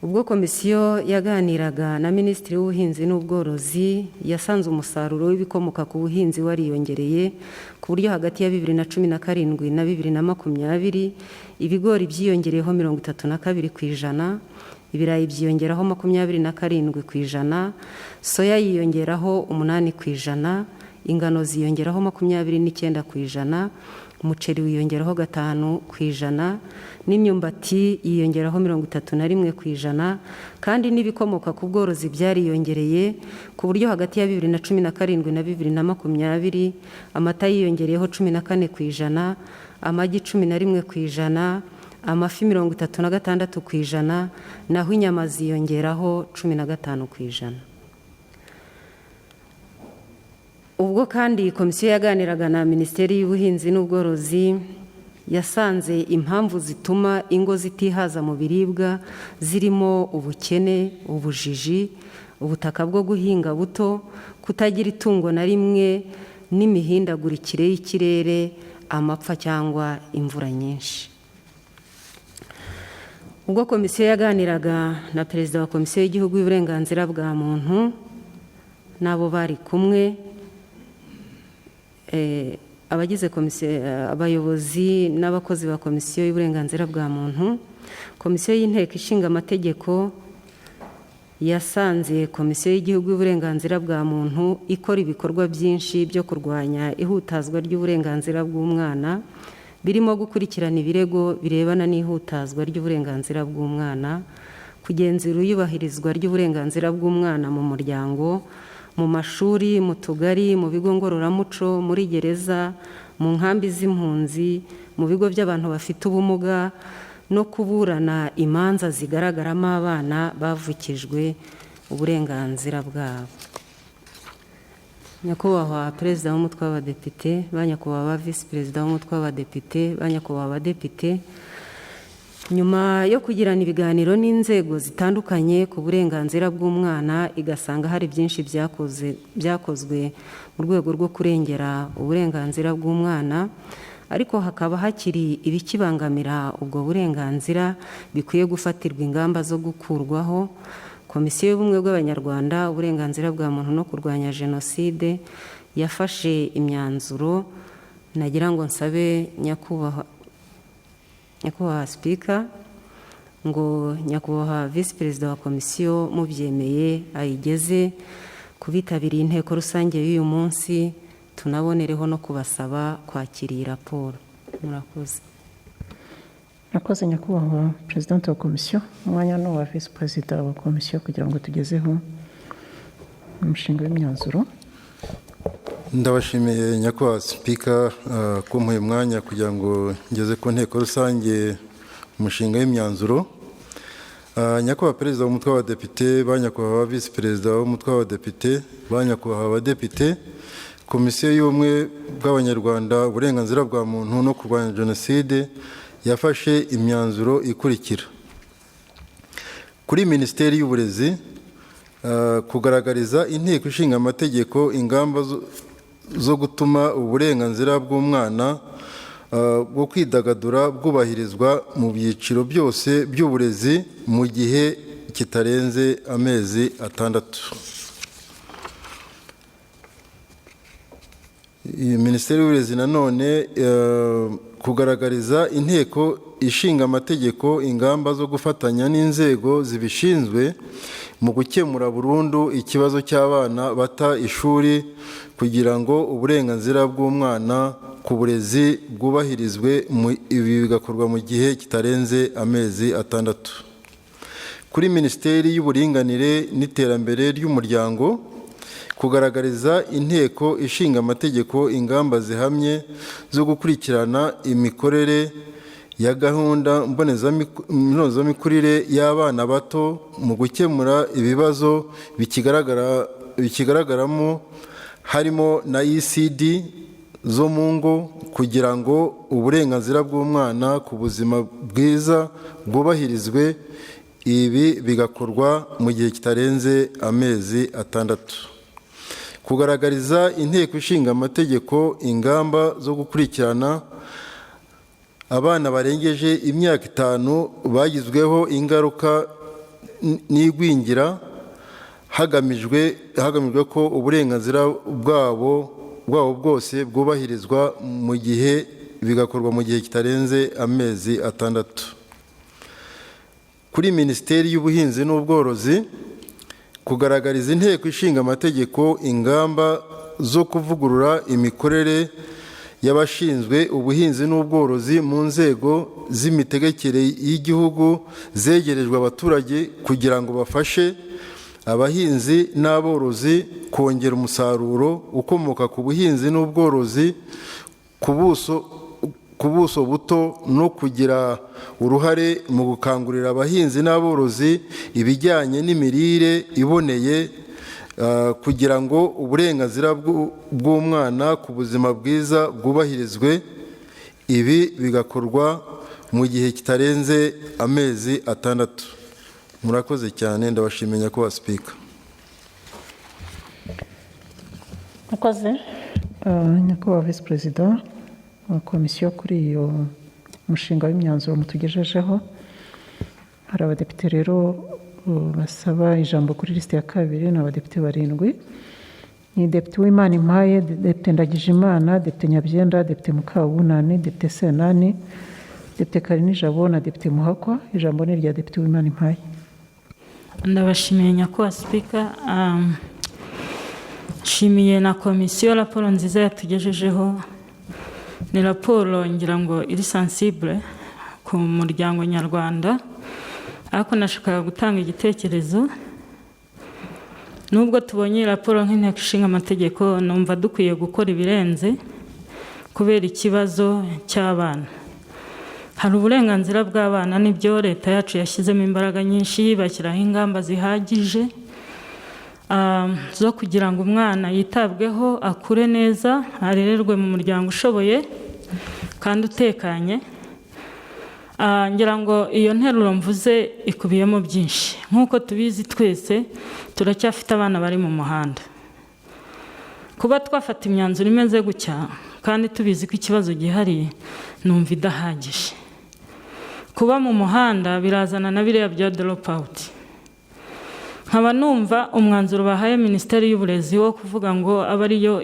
Ubwo komisiyo yaganiraga na Minisitiri w'Ubuhinzi n'Ubworozi, yasanze umusaruro w'ibikomoka ku buhinzi wariyongereye ku buryo hagati ya 2017 na 2020 ibigori byiyongereyeho 32%, ibirayi byiyongeraho 27%, soya yiyongeraho 8%, ingano ziyongeraho 29%, umuceri wiyongeraho 5%, n'imyumbati yiyongeraho 31%, kandi n'ibikomoka ku bworozi byariyongereye ku buryo hagati ya 2017 na 2020 amata yiyongereyeho 14%, amagi 11%, amafi 36%, naho inyama ziyongeraho 15%. Ubwo kandi komisiyo yaganiraga na Minisiteri y'Ubuhinzi n'Ubworozi, yasanze impamvu zituma ingo zitihaza mu biribwa zirimo ubukene, ubujiji, ubutaka bwo guhinga buto, kutagira itungo na rimwe, n'imihindagurikire y'ikirere, amapfa cyangwa imvura nyinshi. Ubwo komisiyo yaganiraga na Perezida wa Komisiyo y'Igihugu y'Uburenganzira bwa Muntu n'abo bari kumwe, abagize komisiyo, abayobozi n'abakozi ba Komisiyo y'Uburenganzira bwa Muntu, Komisiyo y'Inteko Ishinga Amategeko yasanze Komisiyo y'Igihugu y'Uburenganzira bwa Muntu ikora ibikorwa byinshi byo kurwanya ihutazwa ry'uburenganzira bw'umwana, birimo gukurikirana ibirego birebana n'ihutazwa ry'uburenganzira bw'umwana, kugenzura iyubahirizwa ry'uburenganzira bw'umwana mu muryango, mu mashuri, mu tugari, mu bigo ngororamuco, muri gereza, mu nkambi z'impunzi, mu bigo by'abantu bafite ubumuga, no kuburana imanza zigaragaramo abana bavukijwe uburenganzira bwabo. Nyakubahwa Perezida w'Umutwe w'Abadepite, ba Nyakubahwa Visi Perezida w'Umutwe w'Abadepite, ba Nyakubahwa Abadepite, nyuma yo kugirana ibiganiro n'inzego zitandukanye ku burenganzira bw'umwana, igasanga hari byinshi byakozwe mu rwego rwo kurengera uburenganzira bw'umwana, ariko hakaba hakiri ibikibangamira ubwo burenganzira bikwiye gufatirwa ingamba zo gukurwaho, Komisiyo y'Ubumwe bw'Abanyarwanda, uburenganzira bwa muntu no kurwanya Jenoside yafashe imyanzuro. Nagira ngo nsabe Nyakubahwa Speaker ngo Nyakubahwa Visi Perezida wa Komisiyo mubyemeye ayigeze ku bitabiriye inteko rusange y'uyu munsi, tunabonereho no kubasaba kwakira iyi raporo. Murakoze. Murakoze nyakubahwa perezidante wa komisiyo. Umwanya ni uwa visi perezida wa komisiyo kugira ngo tugezeho umushinga w'imyanzuro. Ndabashimiye nyakubahwa sipika kumuha umwanya kugira ngo ngeze ku nteko rusange umushinga w'imyanzuro. Nyakubahwa perezida w'umutwe w'abadepite, ba nyakubahwa visi perezida w'umutwe w'abadepite, ba nyakubahwa abadepite, komisiyo y'ubumwe bw'abanyarwanda, uburenganzira bwa muntu no kurwanya jenoside yafashe imyanzuro ikurikira. Kuri Minisiteri y'Uburezi, kugaragariza inteko ishinga amategeko ingamba zo gutuma uburenganzira bw'umwana bwo kwidagadura bwubahirizwa mu byiciro byose by'uburezi mu gihe kitarenze amezi 6. Minisiteri y'Uburezi nanone kugaragariza inteko ishinga amategeko ingamba zo gufatanya n'inzego zibishinzwe mu gukemura burundu ikibazo cy'abana bata ishuri kugira ngo uburenganzira bw'umwana ku burezi bwubahirizwe. Ibi bigakorwa mu gihe kitarenze amezi 6. Kuri Minisiteri y'Uburinganire n'Iterambere ry'Umuryango, kugaragariza inteko ishinga amategeko ingamba zihamye zo gukurikirana imikorere ya gahunda mbonezamikurire y'abana bato mu gukemura ibibazo bikigaragaramo harimo na ECD zo mu ngo kugira ngo uburenganzira bw'umwana ku buzima bwiza bwubahirizwe. Ibi bigakorwa mu gihe kitarenze amezi 6. Kugaragariza inteko ishinga amategeko ingamba zo gukurikirana abana barengeje imyaka 5 bagizweho ingaruka n'igwingira hagamijwe ko uburenganzira bwabo bwose bwubahirizwa mu gihe bigakorwa mu gihe kitarenze amezi 6. Kuri Minisiteri y'Ubuhinzi n'Ubworozi, kugaragariza inteko ishinga amategeko ingamba zo kuvugurura imikorere y'abashinzwe ubuhinzi n'ubworozi mu nzego z'imitegekere y'igihugu zegerejwe abaturage kugira ngo bafashe abahinzi n'aborozi kongera umusaruro ukomoka ku buhinzi n'ubworozi ku buso buto no kugira uruhare mu gukangurira abahinzi n'aborozi ibijyanye n'imirire iboneye kugira ngo uburenganzira bw'umwana ku buzima bwiza bwubahirizwe. Ibi bigakorwa mu gihe kitarenze amezi 6. Murakoze cyane, ndabashimiye ko wasipika. Murakoze nyakubahwa visi perezida wa komisiyo kuri iyo umushinga w'imyanzuro mutugejejeho. Hari abadepite rero basaba ijambo kuri lisite ya 2 ni abadepite 7. Ni Depite Uwimanimpaye, Depite Ndagijimana, Depite Nyabyenda, Depite Mukabunani, Depite Senani, Depite Karinijabo na Depite Muhakwa. Ijambo ni rya Depite Uwimanimpaye. Ndabashimiye nyakubahwa sipika. Nshimiye na komisiyo raporo nziza yatugejejeho. Ni raporo ngira ngo iri sensible ku muryango nyarwanda, ariko nashakaga gutanga igitekerezo. Nubwo tubonye raporo nk'inteko ishinga amategeko, numva dukwiye gukora ibirenze kubera ikibazo cy'abana. Hari uburenganzira bw'abana, n'ibyo leta yacu yashyizemo imbaraga nyinshi, bashyiraho ingamba zihagije zo kugira ngo umwana yitabweho, akure neza, arererwe mu muryango ushoboye kandi utekanye. Ngira ngo iyo nteruro mvuze ikubiyemo byinshi. Nk'uko tubizi twese, turacyafite abana bari mu muhanda. Kuba twafata imyanzuro imeze gutya kandi tubizi ko ikibazo gihari, numva idahagije. Kuba mu muhanda birazana na biriya bya drop out. Nkaba numva umwanzuro bahaye Minisiteri y'Uburezi wo kuvuga ngo aba ariyo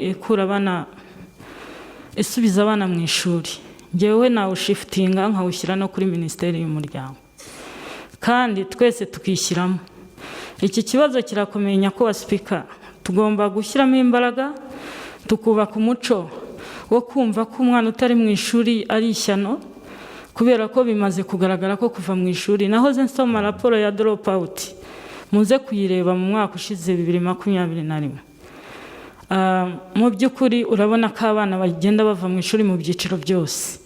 isubiza abana mu ishuri. Njyewe nawushifitinga nkawushyira no kuri Minisiteri y'Umuryango, kandi twese tukishyiramo. Iki kibazo kirakomeye nyakubahwa sipika. Tugomba gushyiramo imbaraga tukubaka umuco wo kumva ko umwana utari mu ishuri ari ishyano, kubera ko bimaze kugaragara ko kuva mu ishuri, nahoze nsoma raporo ya drop out, muze kuyireba mu mwaka ushize 2021. Mu by'ukuri urabona ko abana bagenda bava mu ishuri mu byiciro byose.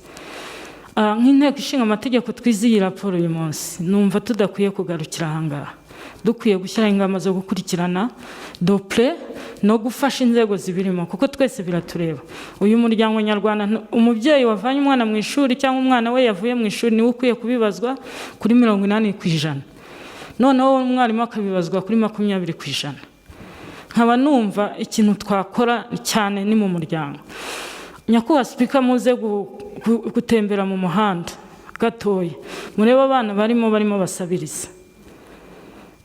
Nk'inteko ishinga amategeko twize iyi raporo uyu munsi, numva tudakwiye kugarukira ahangaha, dukwiye gushyiraho ingamba zo gukurikirana dopre no gufasha inzego zibirimo, kuko twese biratureba. Uyu muryango nyarwanda, umubyeyi wavanye umwana mu ishuri cyangwa umwana we yavuye mu ishuri niwe ukwiye kubibazwa kuri 80%, noneho umwarimu akabibazwa kuri 20%. Nkaba numva ikintu twakora cyane ni mu muryango. Nyakubahwa Speaker, muze gutembera mu muhanda gatoya, murebe abana barimo basabiriza.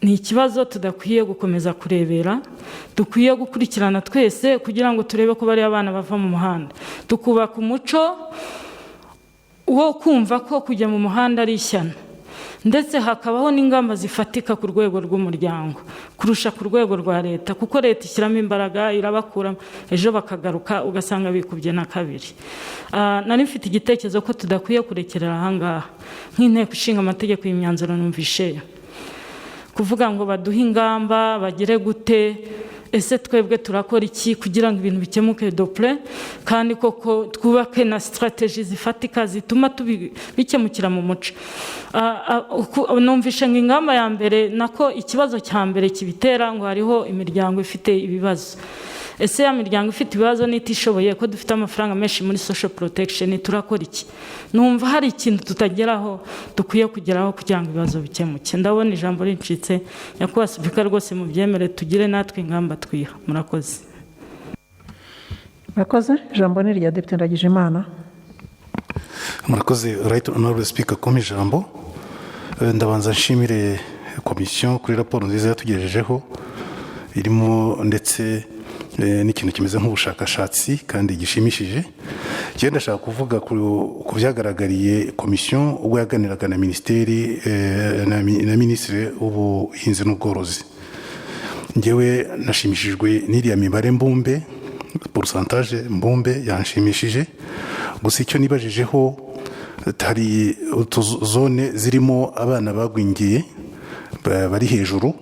Ni ikibazo tudakwiye gukomeza kurebera, dukwiye gukurikirana twese kugira ngo turebe ko bari abana bava mu muhanda, tukubaka umuco wo kumva ko kujya mu muhanda ari ishyano, ndetse hakabaho n'ingamba zifatika ku rwego rw'umuryango kurusha ku rwego rwa leta, kuko leta ishyiramo imbaraga irabakura, ejo bakagaruka ugasanga bikubye na kabiri. Nari mfite igitekerezo ko tudakwiye kurekerera ahangaha. Nk'inteko ishinga amategeko y'imyanzuro numvishe kuvuga ngo baduhe ingamba bagire gute, ese twebwe turakora iki kugira ngo ibintu bikemuke dopre, kandi koko twubake na strategy zifatika zituma bikemukira mu muco. Numvishe ngo ingamba ya mbere nako ikibazo cya mbere kibitera ngo hariho imiryango ifite ibibazo. Ese ya miryango ifite ibibazo nitishoboye ko dufite amafaranga menshi muri social protection, turakora iki? Numva hari ikintu tutageraho dukwiye kugeraho kugira ngo ibibazo bikemuke. Ndabona ijambo rincitse, Nyakubahwa Speaker, rwose mu byemere tugire natwe ingamba twiha. Murakoze. Murakoze. Ijambo ni rya Depite Ndagijimana. Murakoze Right Honorable Speaker kumpa ijambo. Ndabanza nshimire komisiyo kuri raporo nziza yatugejejeho, irimo ndetse n'ikintu kimeze nk'ubushakashatsi kandi gishimishije. Cyenda ndashaka kuvuga ku byagaragariye komisiyo ubwo yaganiraga na ministeri na Minisitiri w'Ubuhinzi n'Ubworozi. Ngewe nashimishijwe n'iriya mibare mbumbe, pourcentage mbumbe yanshimishije. Gusa icyo nibajijeho, hari zone zirimo abana bagwingiye bari hejuru.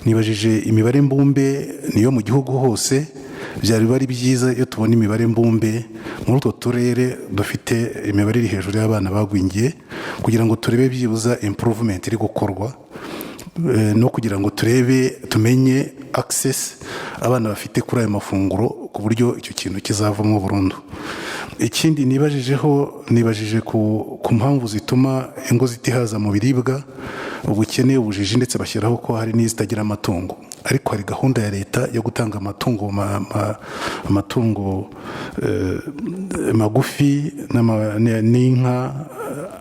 Nibajije imibare mbumbe niyo mu gihugu hose, byari bari byiza iyo tubona imibare mbumbe muri utwo turere dufite imibare iri hejuru y'abana bagwingiye, kugira ngo turebe byibuza improvement iri gukorwa, no kugira ngo tumenye access abana bafite kuri ayo mafunguro, ku buryo icyo kintu kizavamo burundu. Ikindi nibajije ku mpamvu zituma ingo zitihaza mu biribwa, ubukene, ubujiji, ndetse bashyiraho ko hari n'izitagira amatungo. Ariko hari gahunda ya leta yo gutanga amatungo magufi n'inka,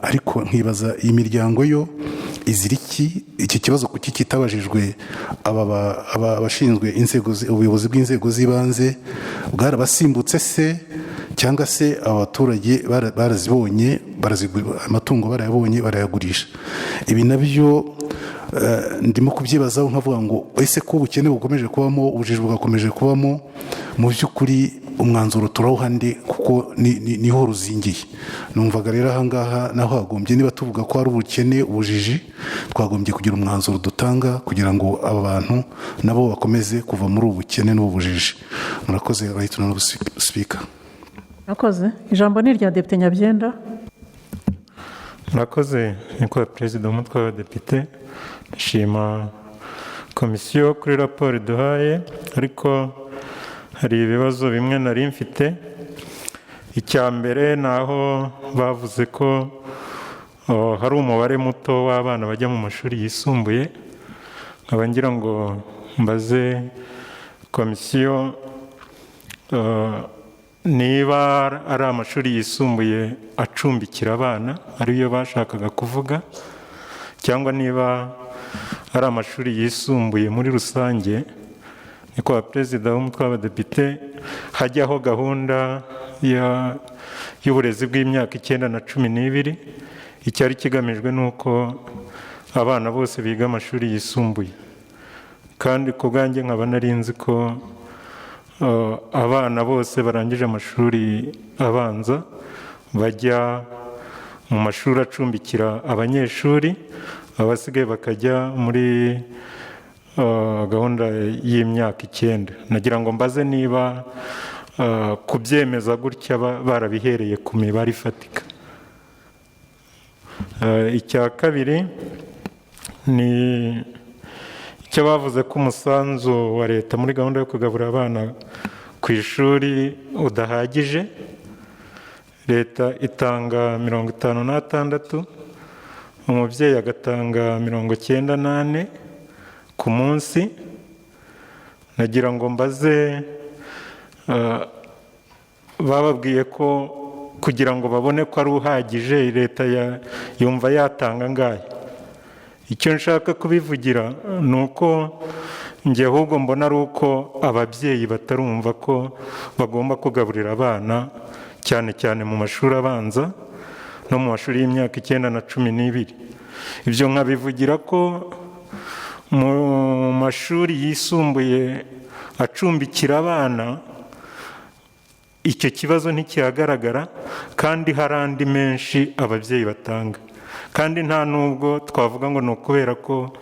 ariko nkibaza iyi miryango yo izira iki kibazo kuki kitabajijwe abashinzwe ubuyobozi bw'inzego z'ibanze, bwarabasimbutse se cyangwa se abaturage barazibonye, amatungo barayabonye barayagurisha? Ibi nabyo ndimo kubyibazaho, nkavuga ngo ese ko ubukene bukomeje kubamo, ubujiji bugakomeje kubamo, mu by'ukuri umwanzuro turawuhande, kuko niho ruzingiye. Numvaga rero ahangaha naho hagombye, niba tuvuga ko ari ubukene, ubujiji, twagombye kugira umwanzuro dutanga kugira ngo aba bantu nabo bakomeze kuva muri ubu bukene n'ubujiji. Murakoze Right Honorable Speaker. Murakoze. Ijambo ni rya Depite Nyabyenda. Murakoze Nyakubahwa Perezida w'Umutwe w'Abadepite. Nshima komisiyo kuri raporo duhaye, ariko hari ibibazo bimwe nari mfite. Icya mbere naho bavuze ko hari umubare muto w'abana bajya mu mashuri yisumbuye. Nkaba ngira ngo mbaze komisiyo niba ari amashuri yisumbuye acumbikira abana, ariyo bashakaga kuvuga, cyangwa niba ari amashuri yisumbuye muri rusange. Nyakubahwa Perezida w'Umutwe w'Abadepite, hajyaho gahunda y'uburezi bw'imyaka 9 na 12. Icyari kigamijwe nuko abana bose biga amashuri yisumbuye, kandi ku bwanjye nkaba nari nzi ko abana bose barangije amashuri abanza bajya mu mashuri acumbikira abanyeshuri, abasigaye bakajya muri gahunda y'imyaka 9. nagira ngo mbaze niba kubyemeza gutya barabihereye ku mibare ifatika. Icya kabiri ni icyo bavuze ko umusanzu wa leta muri gahunda yo kugaburira abana ku ishuri udahagije. Leta itanga 56, umubyeyi agatanga 98 ku munsi. nagira ngo mbaze bababwiye ko kugira ngo babone ko ari uhagije leta yumva yatanga angahe. Icyo nshaka kubivugira ni uko njye ahubwo mbona ari uko ababyeyi batarumva ko bagomba kugaburira abana cyane cyane mu mashuri abanza no mu mashuri y'imyaka 9 na 12. Ibyo nkabivugira ko mu mashuri yisumbuye acumbikira abana icyo kibazo ntikihagaragara, kandi hari andi menshi ababyeyi batanga. Kandi nta nubwo twavuga ngo ni ukubera ko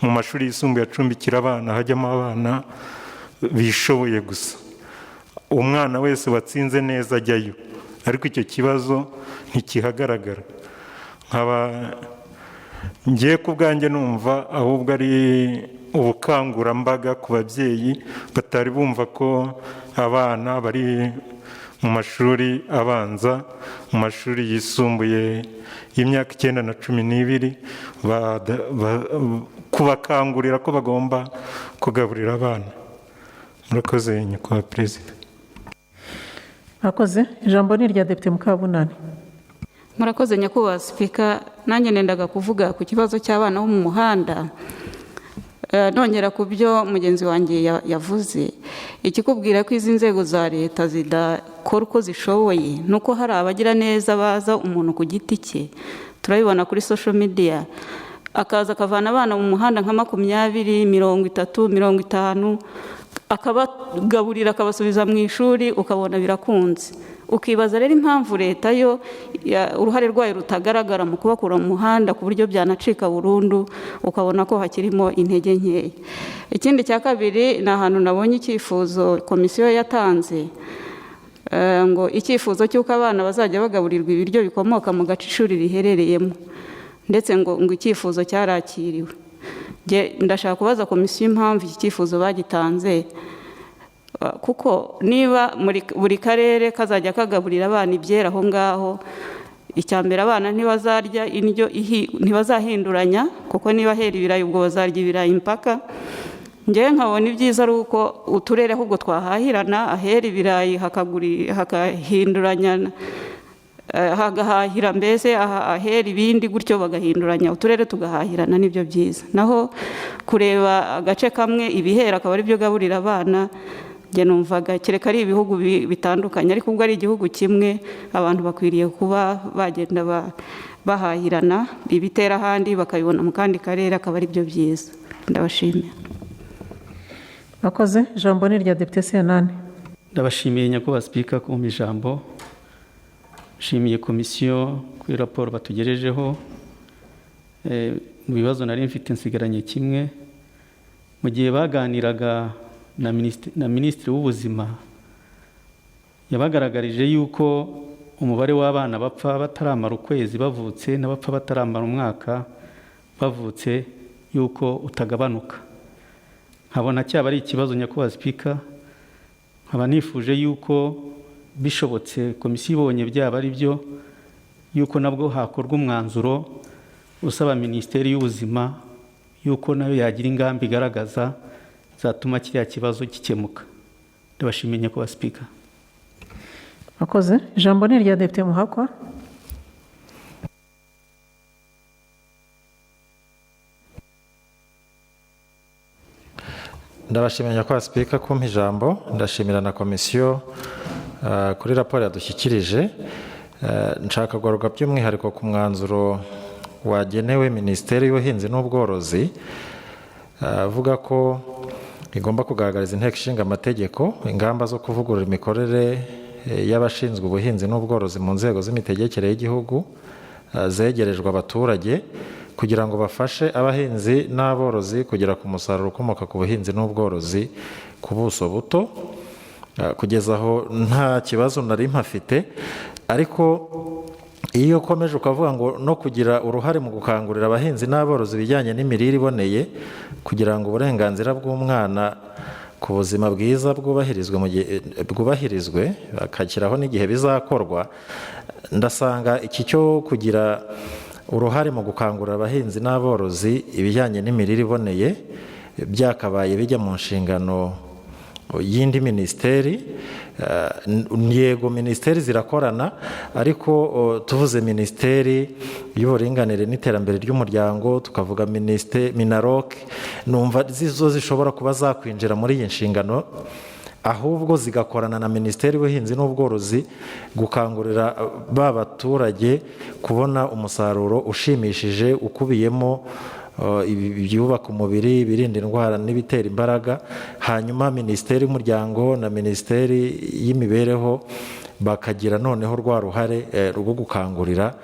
mu mashuri yisumbuye acumbikira abana hajyamo abana bishoboye gusa. Umwana wese watsinze neza ajyayo, ariko icyo kibazo ntikihagaragara. Nkaba ngiye ku bwanjye numva ahubwo ari ubukangurambaga ku babyeyi batari bumva ko abana bari mu mashuri abanza, mu mashuri yisumbuye y'imyaka 9 na 12 kubakangurira ko bagomba kugaburira abana. Murakoze nyakubahwa Perezida. Murakoze. Ijambo ni irya Depite Mukabunani. Murakoze nyakubahwa Sipika. Nanjye nendaga kuvuga ku kibazo cy'abana bo mu muhanda, nongera ku byo mugenzi wanjye yavuze. Ikikubwira ko izi nzego za leta zidakora uko zishoboye nuko hari abagira neza baza umuntu ku giti cye, turabibona kuri social media, akaza akavana abana mu muhanda nka 20, 30, 50, akabagaburira akabasubiza mu ishuri, ukabona birakunze. Ukibaza rero impamvu leta yo uruhare rwayo rutagaragara mu kubakura mu muhanda ku buryo byanacika burundu, ukabona ko hakirimo intege nkeya. Ikindi cya kabiri ni ahantu nabonye icyifuzo komisiyo yatanze, ngo icyifuzo cy'uko abana bazajya bagaburirwa ibiryo bikomoka mu gace ishuri riherereyemo, ndetse ngo icyifuzo cyarakiriwe. Ndashaka kubaza komisiyo impamvu iki cyifuzo bagitanze, kuko niba buri karere kazajya kagaburira abana ibyera aho ngaho, icyambere abana ntibazarya indyo ntibazahinduranya, kuko niba hera ibirayi ubwo bazarya ibirayi impaka. Ngewe nkabona ibyiza ari uko uturere ahubwo twahahirana, ahera ibirayi hakahinduranya, hagahahira mbese ahera ibindi, gutyo bagahinduranya, uturere tugahahirana, nibyo byiza. Naho kureba agace kamwe ibihera akaba ari byo gaburira abana, njye numvaga kereka ari ibihugu bitandukanye, ariko ubwo ari igihugu kimwe abantu bakwiriye kuba bagenda bahahirana, ibitera ahandi bakabibona mu kandi karere, akaba ari byo byiza. Ndabashimiye. Murakoze. Ijambo ni irya Depite Senani. Ndabashimiye nyakubahwa Sipika kumpa ijambo. Nshimiye komisiyo kuri raporo batugejejeho. Mu bibazo nari mfite nsigaranye kimwe. Mu gihe baganiraga na Minisitiri w'Ubuzima, yabagaragarije yuko umubare w'abana bapfa bataramara ukwezi bavutse n'abapfa bataramara umwaka bavutse yuko utagabanuka. Nkabona cyaba ari ikibazo nyakubahwa Sipika, nkaba nifuje yuko bishobotse komisiyo ibonye byaba ari byo, yuko nabwo hakorwa umwanzuro usaba Minisiteri y'Ubuzima yuko nayo yagira ingamba igaragaza zatuma kiriya kibazo gikemuka. Ndabashimiye nyakubahwa Sipika. Murakoze. Ijambo ni irya Depite Muhakwa. Ndabashimiye nyakubahwa Sipika kumpa ijambo. Ndashimira na komisiyo kuri raporo yadushyikirije. Nshaka kugaruka by'umwihariko ku mwanzuro wagenewe Minisiteri y'Ubuhinzi n'Ubworozi, avuga ko bigomba kugaragariza inteko ishinga amategeko ingamba zo kuvugurura imikorere y'abashinzwe ubuhinzi n'ubworozi mu nzego z'imitegekere y'igihugu zegerejwe abaturage kugira ngo bafashe abahinzi n'aborozi kugera ku musaruro ukomoka ku buhinzi n'ubworozi ku buso buto. Kugeza aho nta kibazo nari mpafite, ariko iyo ukomeje ukavuga ngo no kugira uruhare mu gukangurira abahinzi n'aborozi ibijyanye n'imirire iboneye kugira ngo uburenganzira bw'umwana ku buzima bwiza bwubahirizwe bakashyiraho n'igihe bizakorwa, ndasanga iki cyo kugira uruhare mu gukangurira abahinzi n'aborozi ibijyanye n'imirire iboneye byakabaye bijya mu nshingano y'indi minisiteri. Yego minisiteri zirakorana, ariko tuvuze minisiteri y'uburinganire n'iterambere ry'umuryango, tukavuga minarok, numva zo zishobora kuba zakwinjira muri iyi nshingano, ahubwo zigakorana na minisiteri y'ubuhinzi n'ubworozi gukangurira ba baturage kubona umusaruro ushimishije ukubiyemo ibyubaka umubiri, ibirinda indwara n'ibitera imbaraga. Hanyuma minisiteri y'umuryango na minisiteri y'imibereho bakagira noneho rwa ruhare rwo gukangurira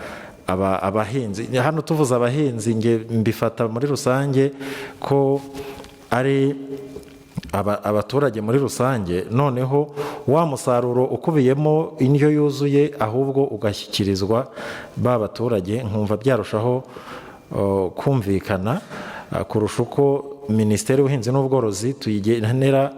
abahinzi. Hano tuvuze abahinzi nge mbifata muri rusange ko ari abaturage muri rusange, noneho wa musaruro ukubiyemo indyo yuzuye ahubwo ugashyikirizwa ba baturage, nkumva byarushaho kumvikana kurusha uko minisiteri y'ubuhinzi n'ubworozi tuyigenera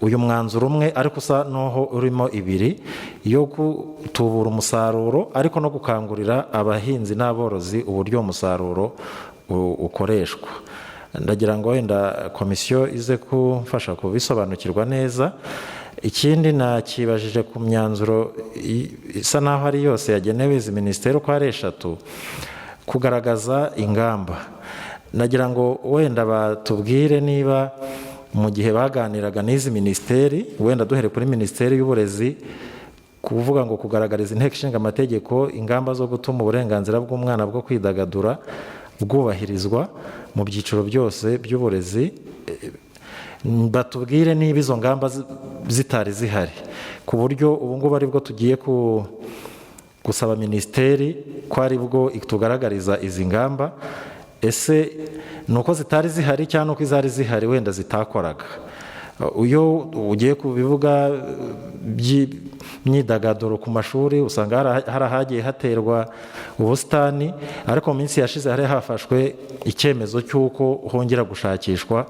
uyu mwanzuro umwe ariko usa n'aho urimo ibiri, yo gutubura umusaruro ariko no gukangurira abahinzi n'aborozi uburyo umusaruro ukoreshwa. Ndagira ngo wenda komisiyo ize kumfasha kubisobanukirwa neza. Ikindi nakibajije ku myanzuro isa n'aho ari yose yagenewe izi minisiteri uko ari eshatu, kugaragaza ingamba. Nagira ngo wenda batubwire niba mu gihe baganiraga n'izi minisiteri, wenda duhere kuri minisiteri y'uburezi, kuvuga ngo kugaragariza inteko ishinga amategeko ingamba zo gutuma uburenganzira bw'umwana bwo kwidagadura bwubahirizwa mu byiciro byose by'uburezi, batubwire niba izo ngamba zitari zihari, ku buryo ubu ngubu aribwo tugiye gusaba minisiteri ko aribwo itugaragariza izi ngamba. Ese ni uko zitari zihari cyangwa uko izari zihari wenda zitakoraga? Iyo ugiye ku bibuga by'imyidagaduro ku mashuri usanga hari ahagiye haterwa ubusitani, ariko mu minsi yashize hari hafashwe icyemezo cy'uko hongera gushakishwa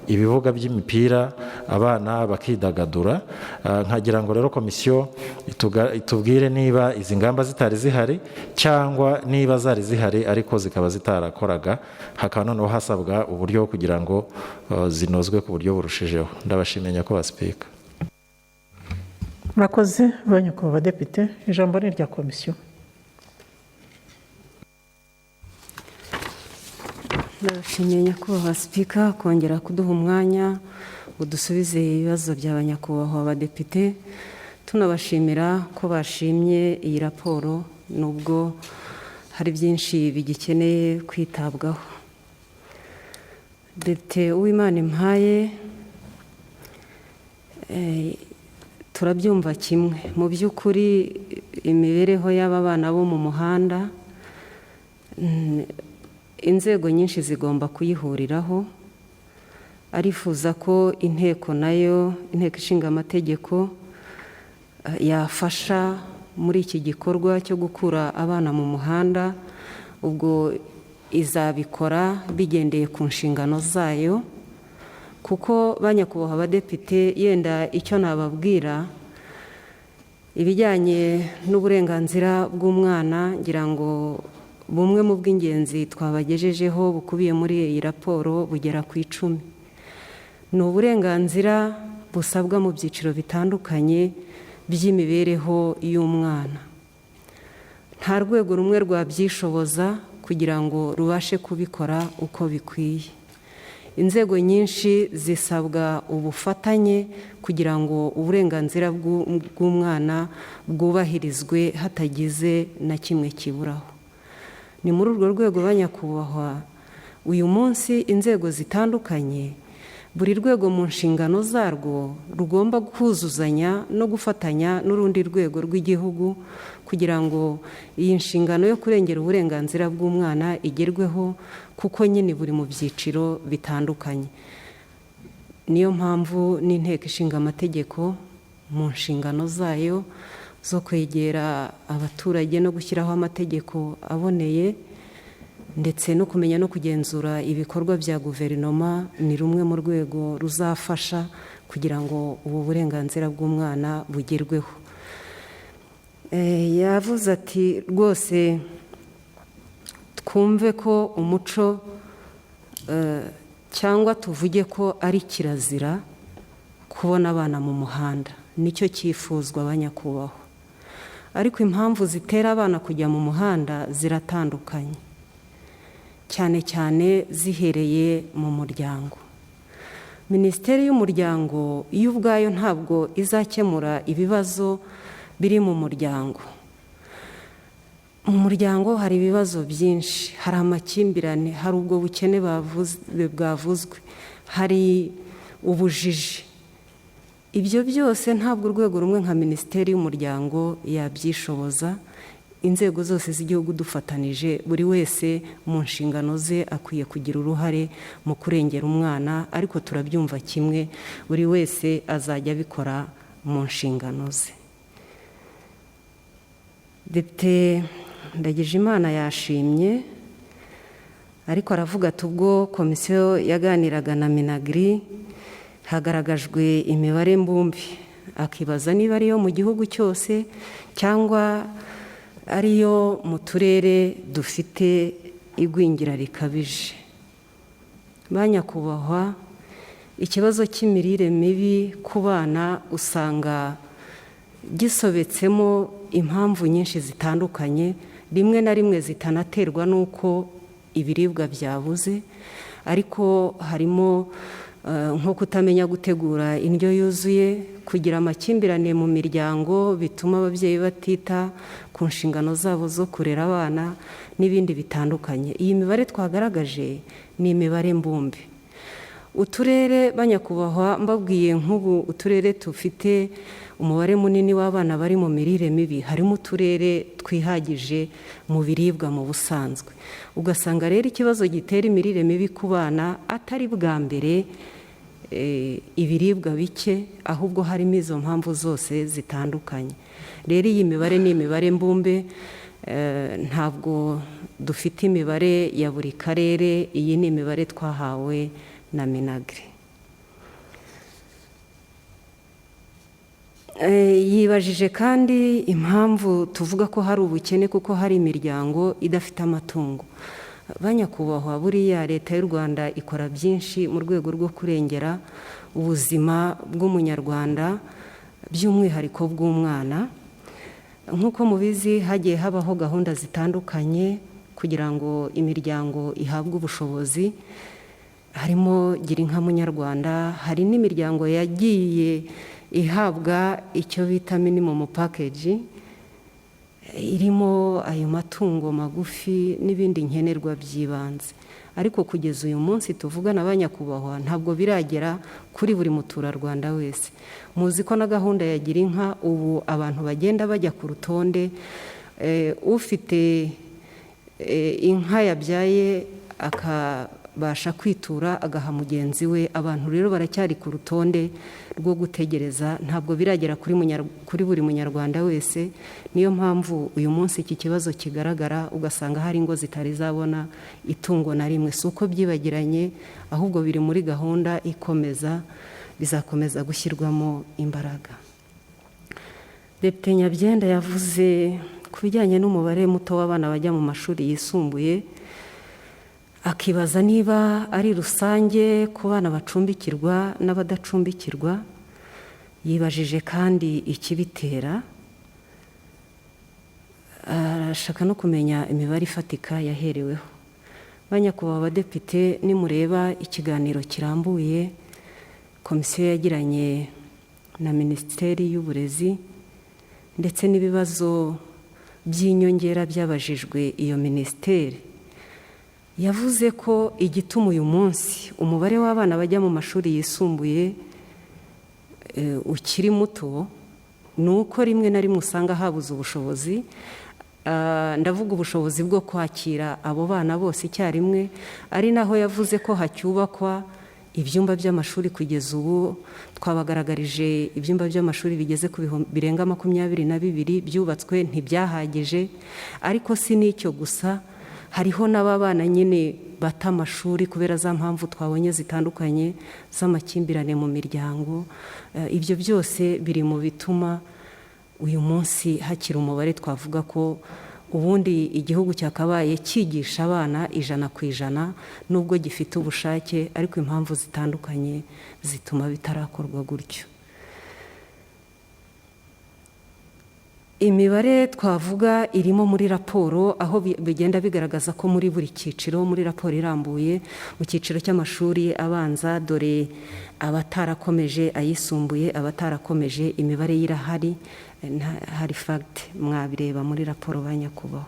ibibuga by'imipira abana bakidagadura. Nkagira ngo rero komisiyo itubwire niba izi ngamba zitari zihari cyangwa niba zari zihari ariko zikaba zitarakoraga, hakaba noneho hasabwa uburyo kugira ngo zinozwe ku buryo burushijeho. Ndabashimiye nyakubahwa Sipika. Murakoze banyakubahwa Badepite, ijambo ni irya komisiyo. Ndabashimiye nyakubahwa Sipika kongera kuduha umwanya ngo dusubize ibibazo by'abanyakubahwa Badepite, tunabashimira ko bashimye iyi raporo nubwo hari byinshi bigikeneye kwitabwaho. Depite Uwimanimpaye, turabyumva kimwe. Mu by'ukuri imibereho y'aba bana bo mu muhanda inzego nyinshi zigomba kuyihuriraho. Arifuza ko inteko nayo, inteko ishinga amategeko, yafasha muri iki gikorwa cyo gukura abana mu muhanda. Ubwo izabikora bigendeye ku nshingano zayo, kuko banyakubahwa Abadepite, yenda icyo nababwira ibijyanye n'uburenganzira bw'umwana, ngira ngo bumwe mu bw'ingenzi twabagejejeho bukubiye muri iyi raporo bugera ku 10. Ni uburenganzira busabwa mu byiciro bitandukanye by'imibereho y'umwana. Nta rwego rumwe rwabyishoboza kugira ngo rubashe kubikora uko bikwiye. Inzego nyinshi zisabwa ubufatanye kugira ngo uburenganzira bw'umwana bwubahirizwe hatagize na kimwe kiburaho. Ni muri urwo rwego banyakubahwa, uyu munsi inzego zitandukanye buri rwego mu nshingano zarwo rugomba kuzuzanya no gufatanya n'urundi rwego rw'igihugu kugira ngo iyi nshingano yo kurengera uburenganzira bw'umwana igerweho, kuko nyine buri mu byiciro bitandukanye. Niyo mpamvu n'inteko ishinga amategeko mu nshingano zayo zo kwegera abaturage no gushyiraho amategeko aboneye ndetse no kumenya no kugenzura ibikorwa bya guverinoma ni rumwe mu rwego ruzafasha kugira ngo ubu burenganzira bw'umwana bugerweho. Yavuze ati rwose twumve ko umuco cyangwa tuvuge ko ari kirazira kubona abana mu muhanda, nicyo cyifuzwa abanyakubahwa, ariko impamvu zitera abana kujya mu muhanda ziratandukanye, cyane cyane zihereye mu muryango. Minisiteri y'umuryango yo ubwayo ntabwo izakemura ibibazo biri mu muryango. Mu muryango hari ibibazo byinshi, hari amakimbirane, hari ubwo bukene bwavuzwe, hari ubujiji. Ibyo byose ntabwo urwego rumwe nka minisiteri y'umuryango yabyishoboza. Inzego zose z'igihugu dufatanije, buri wese mu nshingano ze akwiye kugira uruhare mu kurengera umwana, ariko turabyumva kimwe, buri wese azajya abikora mu nshingano ze. Depite Ndagijimana yashimye, ariko aravuga ati ubwo komisiyo yaganiraga na Minagri hagaragajwe imibare mbumbe, akibaza niba ariyo mu gihugu cyose cyangwa ariyo mu turere dufite igwingira rikabije. Ba nyakubahwa, ikibazo cy'imirire mibi ku bana usanga gisobetsemo impamvu nyinshi zitandukanye, rimwe na rimwe zitanaterwa n'uko ibiribwa byabuze, ariko harimo nko kutamenya gutegura indyo yuzuye, kugira amakimbirane mu miryango bituma ababyeyi batita ku nshingano zabo zo kurera abana n'ibindi bitandukanye. Iyi mibare twagaragaje ni imibare mbumbe. Uturere banyakubahwa, mbabwiye nk'ubu uturere dufite umubare munini w'abana bari mu mirire mibi, harimo uturere twihagije mu biribwa mu busanzwe. Ugasanga rero ikibazo gitera imirire mibi ku bana atari bwa mbere ibiribwa bike, ahubwo harimo izo mpamvu zose zitandukanye. Rero iyi mibare ni imibare mbumbe, ntabwo dufite imibare ya buri karere, iyi ni imibare twahawe na Minagri. Yibajije kandi impamvu tuvuga ko hari ubukene, kuko hari imiryango idafite amatungo. Banyakubahwa, buriya leta y'u Rwanda ikora byinshi mu rwego rwo kurengera ubuzima bw'umunyarwanda, by'umwihariko bw'umwana. Nk'uko mubizi, hagiye habaho gahunda zitandukanye kugira ngo imiryango ihabwe ubushobozi, harimo Gira Inka Munyarwanda, hari n'imiryango yagiye ihabwa icyo bita minimum package, irimo ayo matungo magufi n'ibindi nkenerwa by'ibanze. Ariko kugeza uyu munsi tuvugana banyakubahwa, ntabwo biragera kuri buri muturarwanda wese. Muzi ko na gahunda ya Gira Inka ubu abantu bagenda bajya ku rutonde, ufite inka yabyaye akabasha kwitura agaha mugenzi we. Abantu rero baracyari ku rutonde rwo gutegereza, ntabwo biragera kuri buri munyarwanda wese. Niyo mpamvu uyu munsi iki kibazo kigaragara, ugasanga hari ingo zitari zabona itungo na rimwe. Si uko byibagiranye, ahubwo biri muri gahunda ikomeza, bizakomeza gushyirwamo imbaraga. Depite Nyabyenda yavuze ku bijyanye n'umubare muto w'abana bajya mu mashuri yisumbuye, akibaza niba ari rusange ku bana bacumbikirwa n'abadacumbikirwa. Yibajije kandi ikibitera, arashaka no kumenya imibare ifatika yahereweho. Banyakubahwa abadepite, nimureba ikiganiro kirambuye komisiyo yagiranye na Minisiteri y'Uburezi ndetse n'ibibazo by'inyongera byabajijwe iyo minisiteri, yavuze ko igituma uyu munsi umubare w'abana bajya mu mashuri yisumbuye ukiri muto ni uko rimwe na rimwe usanga habuze ubushobozi. Ndavuga ubushobozi bwo kwakira abo bana bose icyarimwe, ari naho yavuze ko hacyubakwa ibyumba by'amashuri. Kugeza ubu twabagaragarije ibyumba by'amashuri bigeze ku birenga 22 byubatswe, ntibyahagije. Ariko si n'icyo gusa, hariho n'ababana nyine bata amashuri kubera za mpamvu twabonye zitandukanye z'amakimbirane mu miryango. Ibyo byose biri mu bituma uyu munsi hakiri umubare twavuga ko ubundi igihugu cyakabaye cyigisha abana 100%, nubwo gifite ubushake, ariko impamvu zitandukanye zituma bitarakorwa gutyo. Imibare twavuga irimo muri raporo, aho bigenda bigaragaza ko muri buri cyiciro, muri raporo irambuye, mu cyiciro cy'amashuri abanza, dore abatarakomeje ayisumbuye, abatarakomeje, imibare y'irahari, hari fact mwabireba muri raporo ba nyakubahwa.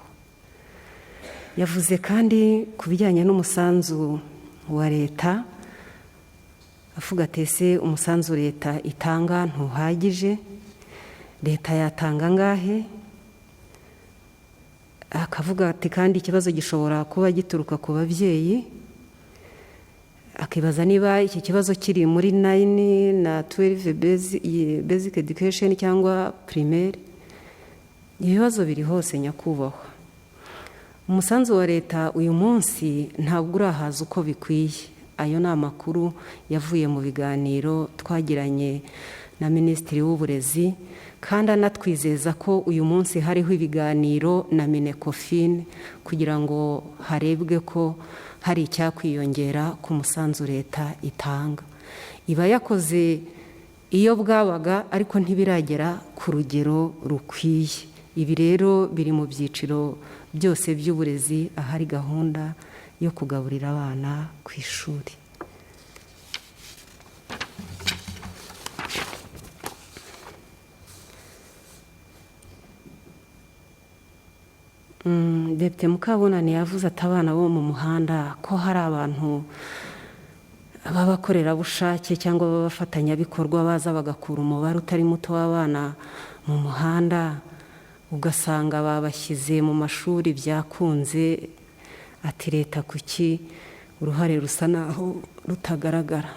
Yavuze kandi ku bijyanye n'umusanzu wa leta, avuga ati ese umusanzu leta itanga ntuhagije, leta yatanga angahe? Akavuga ati kandi ikibazo gishobora kuba gituruka ku babyeyi, akibaza niba iki kibazo kiri muri 9 na 12 basic education cyangwa primaire. Ibibazo biri hose nyakubahwa. Umusanzu wa leta uyu munsi ntabwo urahaza uko bikwiye. Ayo ni amakuru yavuye mu biganiro twagiranye na Minisitiri w'Uburezi, kandi anatwizeza ko uyu munsi hariho ibiganiro na Minecofin kugira ngo harebwe ko hari icyakwiyongera ku musanzu leta itanga. Iba yakoze iyo bwabaga, ariko ntibiragera ku rugero rukwiye. Ibi rero biri mu byiciro byose by'uburezi ahari gahunda yo kugaburira abana ku ishuri. Depite Mukabunani yavuze ati abana bo mu muhanda ko hari abantu b'abakorerabushake cyangwa b'abafatanyabikorwa baza bagakura umubare utari muto w'abana mu muhanda, ugasanga babashyize mu mashuri byakunze. Ati leta kuki uruhare rusa naho rutagaragara?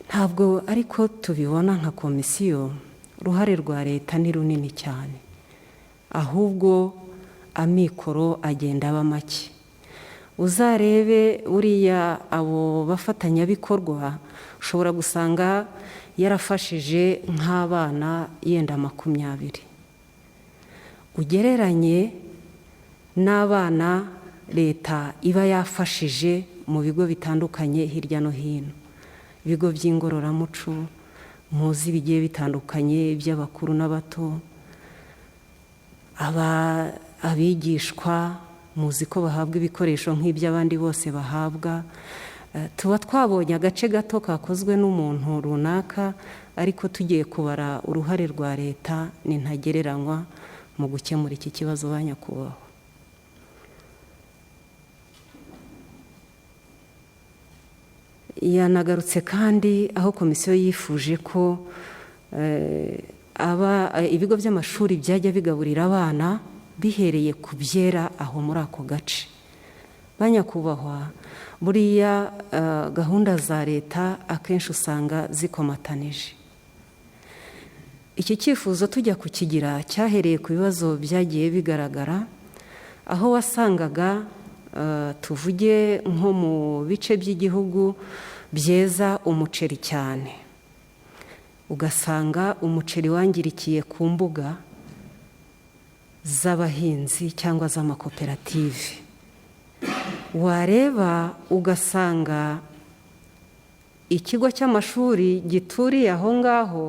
Ntabwo ariko tubibona nka komisiyo. Uruhare rwa leta ni runini cyane, ahubwo amikoro agenda aba make. Uzarebe uriya abo bafatanyabikorwa, ushobora gusanga yarafashije nk'abana yenda 20, ugereranye n'abana leta iba yafashije mu bigo bitandukanye hirya no hino, ibigo by'ingororamuco muzi bigiye bitandukanye, iby'abakuru n'abato, abigishwa muzi ko bahabwa ibikoresho nk'iby'abandi bose bahabwa. Tuba twabonye agace gato kakozwe n'umuntu runaka, ariko tugiye kubara uruhare rwa leta ni ntagereranywa mu gukemura iki kibazo ba nyakubahwa. Yanagarutse kandi aho komisiyo yifuje ko ibigo by'amashuri byajya bigaburira abana bihereye ku byera aho muri ako gace. Ba nyakubahwa, buriya gahunda za leta akenshi usanga zikomatanije. Iki cyifuzo tujya kukigira cyahereye ku bibazo byagiye bigaragara, aho wasangaga tuvuge nko mu bice by'igihugu byeza umuceri cyane, ugasanga umuceri wangirikiye ku mbuga z'abahinzi cyangwa z'amakoperative. Wareba ugasanga ikigo cy'amashuri gituriye aho ngaho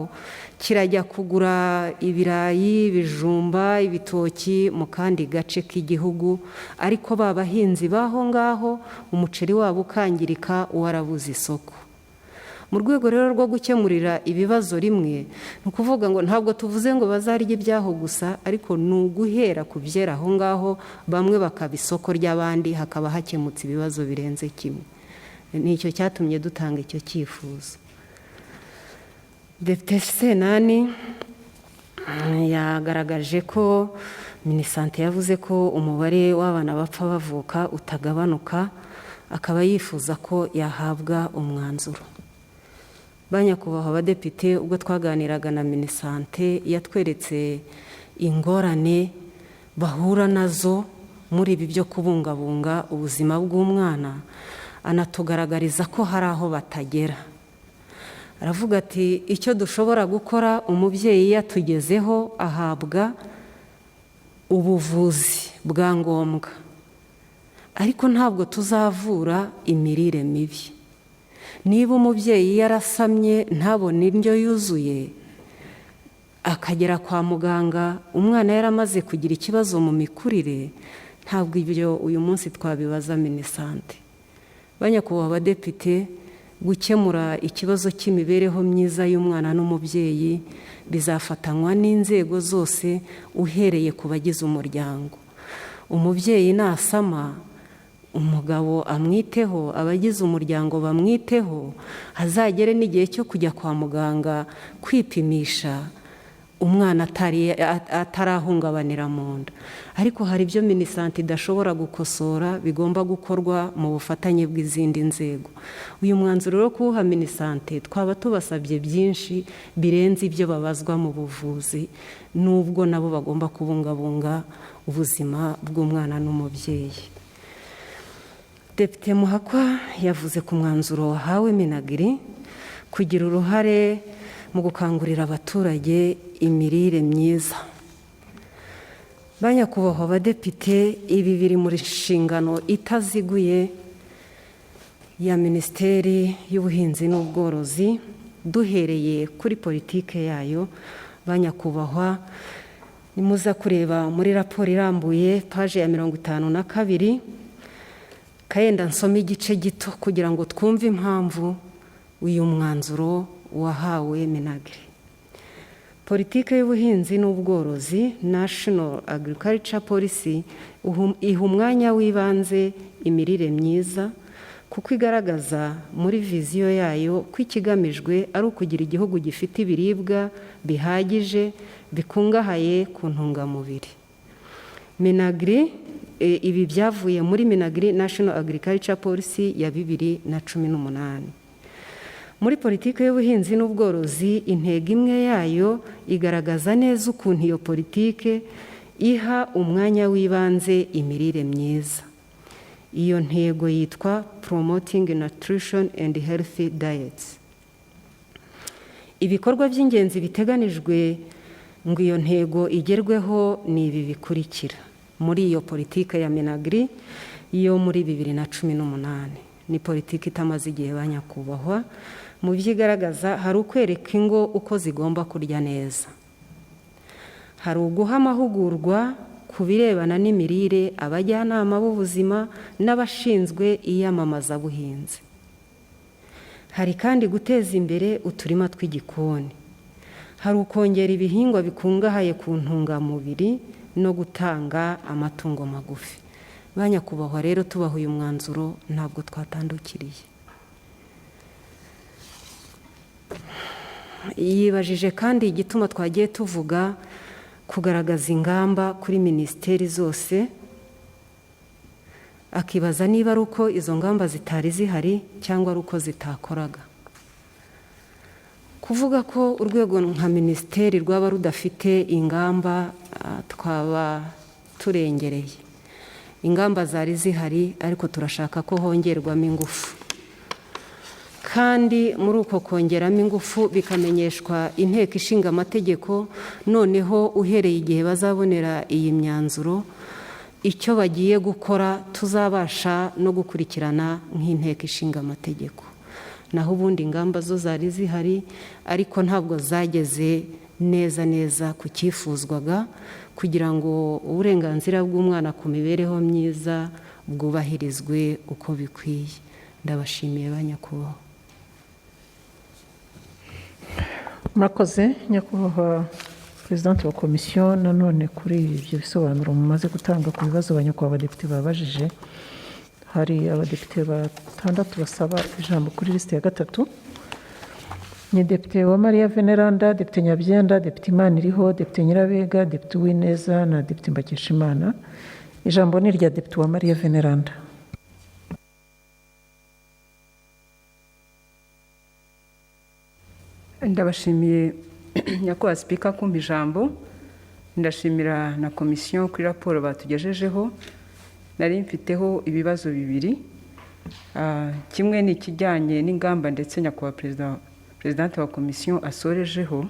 kirajya kugura ibirayi, ibijumba, ibitoki mu kandi gace k'igihugu, ariko ba bahinzi b'aho ngaho umuceri wabo ukangirika warabuze isoko. mu rwego rero rwo gukemurira ibibazo rimwe ni ukuvuga ngo ntabwo tuvuze ngo bazarya ibyaho gusa, ariko ni uguhera ku byera aho ngaho, bamwe bakaba isoko ry'abandi, hakaba hakemutse ibibazo birenze kimwe. Ni icyo cyatumye dutanga icyo cyifuzo. Depite Senani yagaragaje ko Minisante yavuze ko umubare w'abana bapfa bavuka utagabanuka, akaba yifuza ko yahabwa umwanzuro. Ba nyakubahwa abadepite, ubwo twaganiraga na Minisante yatweretse ingorane bahura nazo muri ibi byo kubungabunga ubuzima bw'umwana, anatugaragariza ko hari aho batagera. Aravuga ati icyo dushobora gukora, umubyeyi yatugezeho ahabwa ubuvuzi bwa ngombwa, ariko ntabwo tuzavura imirire mibi. Niba umubyeyi yarasamye ntabone indyo yuzuye, akagera kwa muganga umwana yaramaze kugira ikibazo mu mikurire, ntabwo ibyo uyu munsi twabibaza Minisante. Ba nyakubahwa abadepite, gukemura ikibazo cy'imibereho myiza y'umwana n'umubyeyi bizafatanywa n'inzego zose, uhereye ku bagize umuryango. Umubyeyi nasama, umugabo amwiteho, abagize umuryango bamwiteho, hazagere n'igihe cyo kujya kwa muganga kwipimisha, umwana atarahungabanira mu nda. Ariko hari ibyo Minisante idashobora gukosora, bigomba gukorwa mu bufatanye bw'izindi nzego. Uyu mwanzuro wo kuwuha Minisante, twaba tubasabye byinshi birenze ibyo babazwa mu buvuzi, n'ubwo nabo bagomba kubungabunga ubuzima bw'umwana n'umubyeyi. Depite Muhakwa yavuze ku mwanzuro wahawe Minagri kugira uruhare mu gukangurira abaturage imirire myiza. Ba nyakubahwa abadepite, ibi biri muri nshingano itaziguye ya Minisiteri y'Ubuhinzi n'Ubworozi, duhereye kuri politike yayo. Ba nyakubahwa, nimuza kureba muri raporo irambuye paje ya 52, kayenda nsome igice gito kugira ngo twumve impamvu uyu mwanzuro wahawe Minagri. Politike y'ubuhinzi n'ubworozi, National Agriculture Policy, iha umwanya w'ibanze imirire myiza, kuko igaragaza muri viziyo yayo ko ikigamijwe ari ukugira igihugu gifite ibiribwa bihagije bikungahaye ku ntungamubiri. Minagri, ibi byavuye muri Minagri National Agriculture Policy ya 2018. Muri politike y'ubuhinzi n'ubworozi, intego imwe yayo igaragaza neza ukuntu iyo politike iha umwanya w'ibanze imirire myiza. Iyo ntego yitwa Promoting Nutrition and Healthy Diets. Ibikorwa by'ingenzi biteganijwe ngo iyo ntego igerweho ni ibi bikurikira. Muri iyo politike ya Minagri yo muri 2018, ni politike itamaze igihe ba nyakubahwa. Mu byo igaragaza, hari ukwereka ingo uko zigomba kurya neza, hari uguha amahugurwa ku birebana n'imirire abajyanama b'ubuzima n'abashinzwe iyamamazabuhinzi, hari kandi guteza imbere uturima tw'igikoni, hari ukongera ibihingwa bikungahaye ku ntungamubiri no gutanga amatungo magufi. Ba nyakubahwa rero, tubaha uyu mwanzuro ntabwo twatandukiriye. Yibajije kandi igituma twagiye tuvuga kugaragaza ingamba kuri minisiteri zose, akibaza niba ari uko izo ngamba zitari zihari cyangwa ari uko zitakoraga. Kuvuga ko urwego nka minisiteri rwaba rudafite ingamba, twaba turengereye. Ingamba zari zihari, ariko turashaka ko hongerwamo ingufu, kandi muri uko kongeramo ingufu bikamenyeshwa inteko ishinga amategeko, noneho uhereye igihe bazabonera iyi myanzuro, icyo bagiye gukora tuzabasha no gukurikirana nk'inteko ishinga amategeko. Naho ubundi ingamba zo zari zihari, ariko ntabwo zageze neza ku cyifuzwaga, kugira ngo uburenganzira bw'umwana ku mibereho myiza bwubahirizwe uko bikwiye. Ndabashimiye ba nyakubahwa. murakoze nyakubahwa perezidante wa komisiyo, nanone kuri ibyo bisobanuro mumaze gutanga ku bibazo abanyakubahwa abadepite babajije. Hari abadepite 6 basaba ijambo kuri lisite ya 3. Ni Depite Uwamariya Veneranda, Depite Nyabyenda, Depite Imaniriho, Depite Nyirabega, Depite Uwineza na Depite Mbakeshimana. Ijambo ni irya Depite Uwamariya Veneranda. Ndabashimiye nyakubahwa Sipika kumpa ijambo. Ndashimira na komisiyo kuri raporo batugejejeho. Nari mfiteho ibibazo bibiri. Kimwe ni ikijyanye n'ingamba ndetse nyakubahwa perezidante wa komisiyo asorejeho.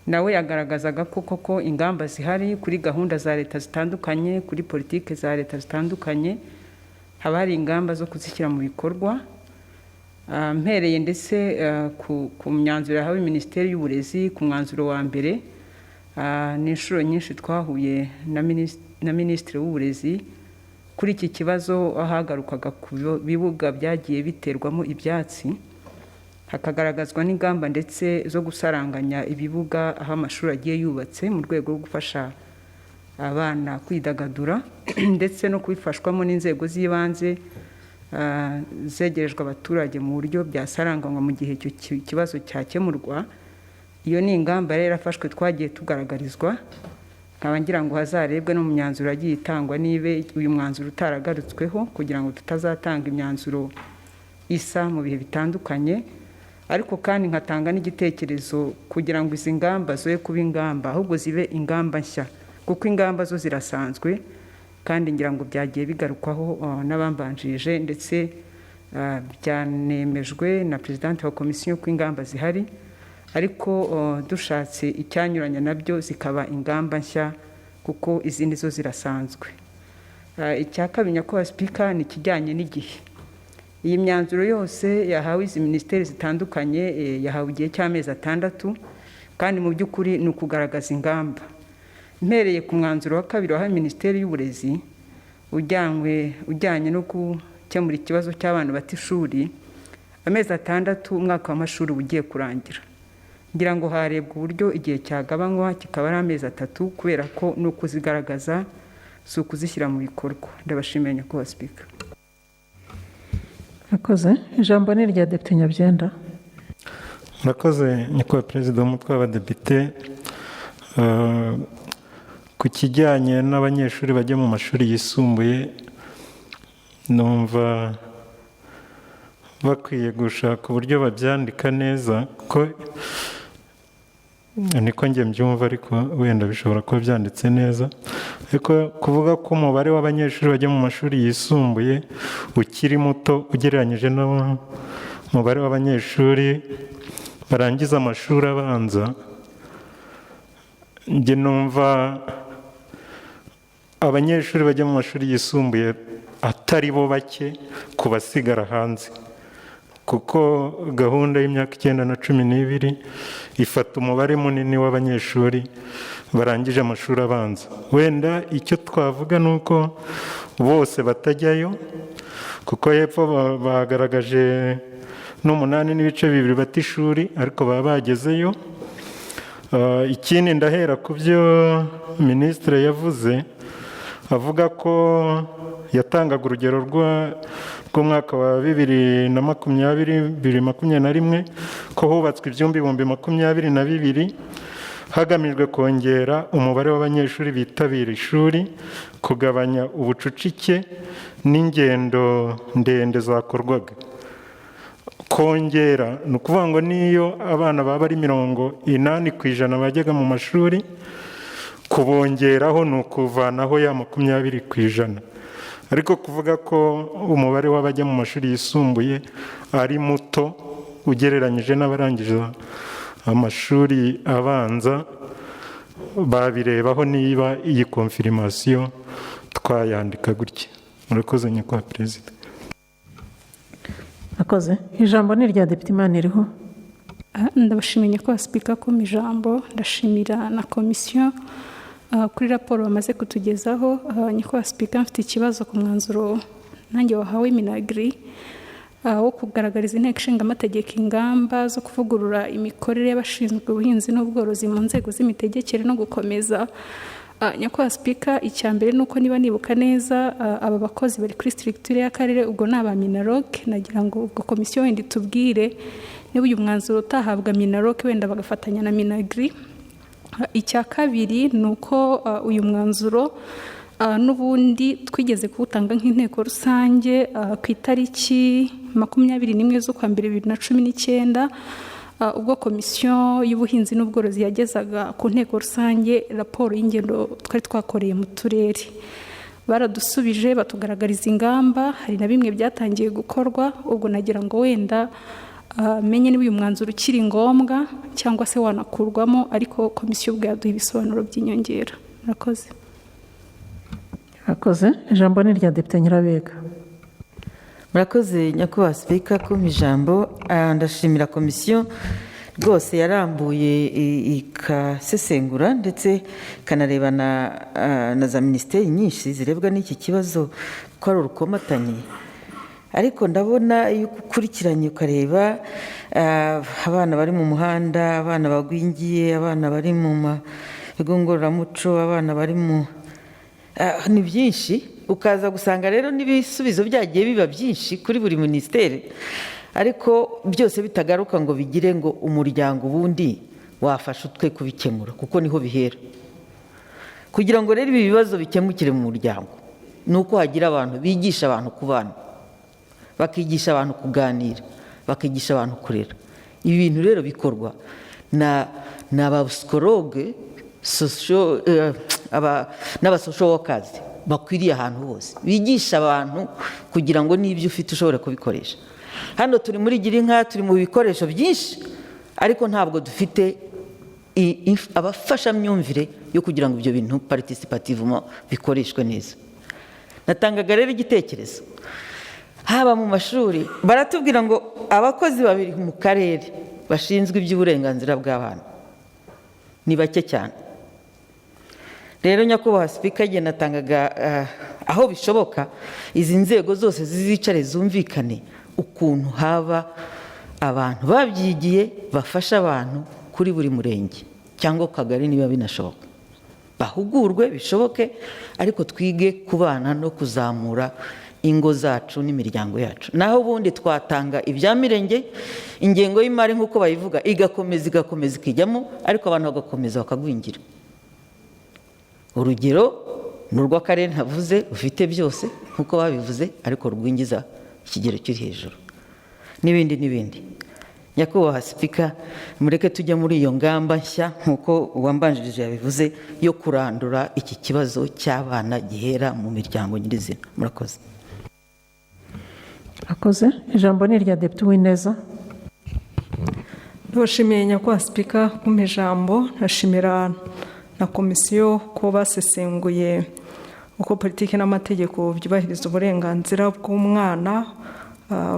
Nawe yagaragazaga ko koko ingamba zihari kuri gahunda za leta zitandukanye, kuri politike za leta zitandukanye, haba hari ingamba zo kuzishyira mu bikorwa. Mpereye ndetse ku myanzuro yahawe Minisiteri y'Uburezi, ku mwanzuro wa mbere, n'inshuro nyinshi twahuye na Minisitiri w'Uburezi kuri iki kibazo, ahagarukaga ku bibuga byagiye biterwamo ibyatsi, hakagaragazwa n'ingamba ndetse zo gusaranganya ibibuga aho amashuri agiye yubatse mu rwego rwo gufasha abana kwidagadura ndetse no kubifashwamo n'inzego z'ibanze zegerejwe abaturage mu buryo byasaranganywa mu gihe icyo kibazo cyakemurwa. Iyo ni ingamba rero afashwe twagiye tugaragarizwa, nkaba ngira ngo hazarebwe no mu myanzuro yagiye itangwa niba uyu mwanzuro utaragarutsweho, kugira ngo tutazatanga imyanzuro isa mu bihe bitandukanye. Ariko kandi nkatanga n'igitekerezo kugira ngo izi ngamba zoye kuba ingamba, ahubwo zibe ingamba nshya, kuko ingamba zo zirasanzwe kandi ngira ngo byagiye bigarukwaho n'abambanjirije, ndetse byanemejwe na perezidante wa komisiyo ko ingamba zihari, ariko dushatse icyanyuranya nabyo zikaba ingamba nshya kuko izindi zo zirasanzwe. Icya kabiri nyakubahwa Sipika ni ikijyanye n'igihe. Iyi myanzuro yose yahawe izi minisiteri zitandukanye yahawe igihe cy'amezi 6, kandi mu by'ukuri ni ukugaragaza ingamba. Mpereye ku mwanzuro wa kabiri wahawe Minisiteri y'Uburezi ujyanye no gukemura ikibazo cy'abana bata ishuri, amezi 6 umwaka w'amashuri ugiye kurangira. Ngira ngo harebwa uburyo igihe cyagabanywa kikaba ari amezi 3, kubera ko no kuzigaragaza si ukuzishyira mu bikorwa. Ndabashimiye nyakubahwa Sipika. Murakoze. Ijambo ni irya Depite Nyabyenda. Murakoze nyakubahwa perezida w'umutwe w'abadepite. Ku kijyanye n'abanyeshuri bajya mu mashuri yisumbuye, numva bakwiye gushaka uburyo babyandika neza, kuko niko njye mbyumva, ariko wenda bishobora kuba byanditse neza. Ariko kuvuga ko umubare w'abanyeshuri bajya mu mashuri yisumbuye ukiri muto ugereranyije n'umubare w'abanyeshuri barangiza amashuri abanza, njye numva abanyeshuri bajya mu mashuri yisumbuye atari bo bake ku basigara hanze, kuko gahunda y'imyaka 9 na 12 ifata umubare munini w'abanyeshuri barangije amashuri abanza. Wenda icyo twavuga ni uko bose batajyayo, kuko hepfo bagaragaje n'8.2 bata ishuri, ariko baba bagezeyo. Ikindi ndahera ku byo Minisitiri yavuze, avuga ko yatangaga urugero rw'umwaka wa 2020-2021 ko hubatswe ibyumba 22,000 hagamijwe kongera umubare w'abanyeshuri bitabira ishuri, kugabanya ubucucike n'ingendo ndende zakorwaga. Kongera ni ukuvuga ngo niyo abana baba ari 80% bajyaga mu mashuri, kubongeraho ni ukuvanaho ya 20%. Ariko kuvuga ko umubare w'abajya mu mashuri yisumbuye ari muto ugereranyije n'abarangije amashuri abanza, babirebaho niba iyi konfirmasiyo twayandika gutya. Murakoze nyakubahwa perezida. Murakoze. Ijambo ni irya Depite Imaniriho. Ndabashimiye nyakubahwa Sipika ko mu ijambo. Ndashimira na komisiyo kuri raporo bamaze kutugezaho. Nyakubahwa Sipika, mfite ikibazo ku mwanzuro nanjye wahawe Minagri wo kugaragariza inteko ishinga amategeko ingamba zo kuvugurura imikorere y'abashinzwe ubuhinzi n'ubworozi mu nzego z'imitegekere no gukomeza. Nyakubahwa Sipika, icya mbere ni uko niba nibuka neza aba bakozi bari kuri structure y'akarere, ubwo ni aba Minaloc, nagira ngo ubwo komisiyo wenda itubwire niba uyu mwanzuro utahabwa Minaloc wenda bagafatanya na Minagri. Icya kabiri ni uko uyu mwanzuro n'ubundi twigeze kuwutanga nk'inteko rusange ku itariki 21 z'ukwa mbere 2019, ubwo komisiyo y'ubuhinzi n'ubworozi yagezaga ku nteko rusange raporo y'ingendo twari twakoreye mu turere. Baradusubije batugaragariza ingamba, hari na bimwe byatangiye gukorwa, ubwo nagira ngo wenda menye niba uyu mwanzuro ukiri ngombwa cyangwa se wanakurwamo, ariko komisiyo ubwo yaduha ibisobanuro by'inyongera. Murakoze. Ijambo ni irya Depite Nyirabega. Murakoze Nyakubahwa Sipika kumpa ijambo. Ndashimira komisiyo rwose yarambuye ikasesengura ndetse ikanareba na za minisiteri nyinshi zirebwa n'iki kibazo ko ari urukomatanye. Ariko ndabona iyo ukurikiranye ukareba abana bari mu muhanda, abana bagwingiye, abana bari mu bigo ngororamuco, abana bari mu ni byinshi, ukaza gusanga rero n'ibisubizo byagiye biba byinshi kuri buri minisiteri, ariko byose bitagaruka ngo bigire ngo umuryango ubundi wafasha utwe kubikemura, kuko niho bihera. Kugira ngo rero ibi bibazo bikemukire mu muryango ni uko hagira abantu bigisha abantu kubana, bakigisha abantu kuganira, bakigisha abantu kurera. Ibi bintu rero bikorwa n'abapsikologe n'abasocial workers bakwiriye ahantu hose, bigisha abantu kugira ngo n'ibyo ufite ushobora kubikoresha. Hano turi muri Girinka, turi mu bikoresho byinshi, ariko ntabwo dufite abafashamyumvire yo kugira ngo ibyo bintu participativement bikoreshwe neza. Natangaga rero igitekerezo, haba mu mashuri baratubwira ngo abakozi babiri mu karere bashinzwe iby'uburenganzira bw'abana ni bake cyane. Rero Nyakubahwa Sipika, igihe natangaga aho bishoboka izi nzego zose zizicare zumvikane ukuntu haba abantu babyigiye bafasha abantu kuri buri murenge cyangwa ku kagari niba binashoboka, bahugurwe bishoboke, ariko twige kubana no kuzamura ingo zacu n'imiryango yacu. Naho ubundi twatanga ibya mirenge, ingengo y'imari nk'uko bayivuga igakomeza ikijyamo, ariko abantu bagakomeza bakagwingira. Urugero ni urw'akarere ntavuze ufite byose nk'uko babivuze, ariko rwinjiza ikigero kiri hejuru, n'ibindi. Nyakubahwa Sipika, mureke tujya muri iyo ngamba nshya nk'uko uwambanjirije yabivuze yo kurandura iki kibazo cy'abana gihera mu miryango nyirizina. Murakoze. Ijambo ni irya Depite Uwineza. Ndabashimiye Nyakubahwa Sipika kumpa ijambo. Ndashimira na komisiyo ko basesenguye uko politiki n'amategeko byubahiriza uburenganzira bw'umwana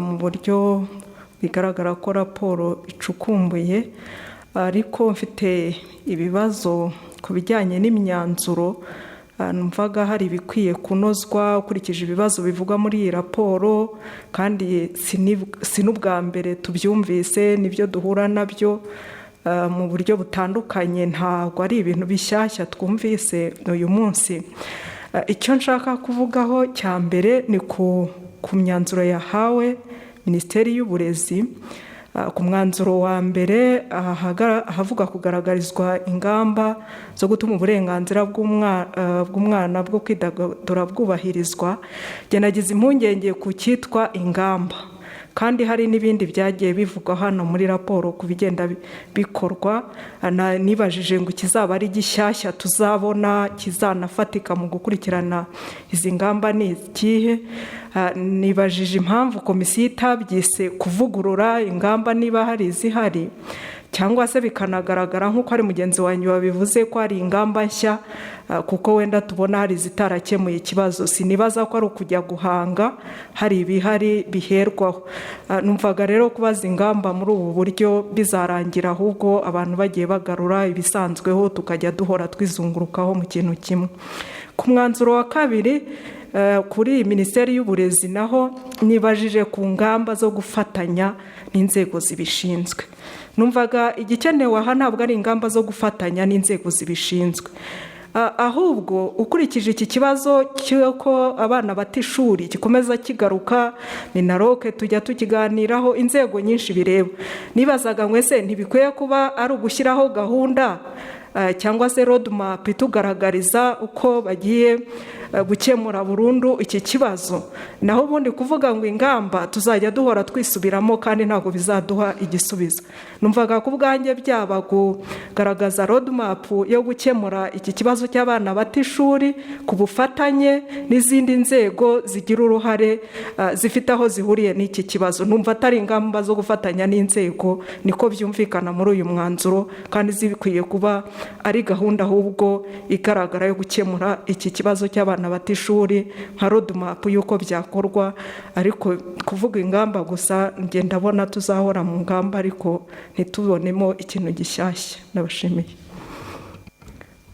mu buryo bigaragara ko raporo icukumbuye, ariko mfite ibibazo ku bijyanye n'imyanzuro. Numvaga hari ibikwiye kunozwa ukurikije ibibazo bivugwa muri iyi raporo, kandi si n'ubwa mbere tubyumvise, nibyo duhura nabyo mu buryo butandukanye, ntabwo ari ibintu bishyashya twumvise uyu munsi. Icyo nshaka kuvugaho cya mbere ni ku myanzuro yahawe Minisiteri y'Uburezi. Ku mwanzuro wa mbere ahavuga kugaragarizwa ingamba zo gutuma uburenganzira bw'umwana bwo kwidagadura bwubahirizwa. Nagize impungenge ku cyitwa ingamba, kandi hari n'ibindi byagiye bivugwa hano muri raporo ku bigenda bikorwa. Nibajije ngo kizaba ari gishyashya tuzabona kizanafatika mu gukurikirana izi ngamba ni ikihe. Nibajije impamvu komisiyo itabyise kuvugurura ingamba niba hari izihari, cyangwa se bikanagaragara nk'uko ari mugenzi wanyu wabivuze ko ari ingamba nshya, kuko wenda tubona hari izitarakemuye ikibazo. Sinibaza ko ari ukujya guhanga, hari ibihari biherwaho. Numvaga rero kubaza ingamba muri ubu buryo bizarangira ahubwo abantu bagiye bagarura ibisanzweho tukajya duhora twizungurukaho mu kintu kimwe. Ku mwanzuro wa kabiri kuri minisiteri y'uburezi naho nibajije ku ngamba zo gufatanya n'inzego zibishinzwe. Numvaga igikenewe aha ntabwo ari ingamba zo gufatanya n'inzego zibishinzwe, ahubwo ukurikije iki kibazo cy'uko abana bata ishuri gikomeza kigaruka, Minaroke tujya tukiganiraho, inzego nyinshi bireba, nibazaga ngo ese ntibikwiye kuba ari ugushyiraho gahunda cyangwa se road map itugaragariza uko bagiye gukemura burundu iki kibazo, naho ubundi kuvuga ngo ingamba tuzajya duhora twisubiramo kandi ntabwo bizaduha igisubizo. Numvaga ku bwanjye byaba kugaragaza road map yo gukemura iki kibazo cy'abana bata ishuri ku bufatanye n'izindi nzego zigira uruhare zifite aho zihuriye n'iki kibazo. Numva atari ingamba zo gufatanya n'inzego, niko byumvikana muri uyu mwanzuro, kandi zibikwiye kuba ari gahunda ahubwo igaragara yo gukemura iki kibazo cy'abana bata ishuri nka road map y'uko byakorwa. Ariko kuvuga ingamba gusa njye ndabona tuzahora mu ngamba ariko ntitubonemo ikintu gishyashya. Ndabashimiye.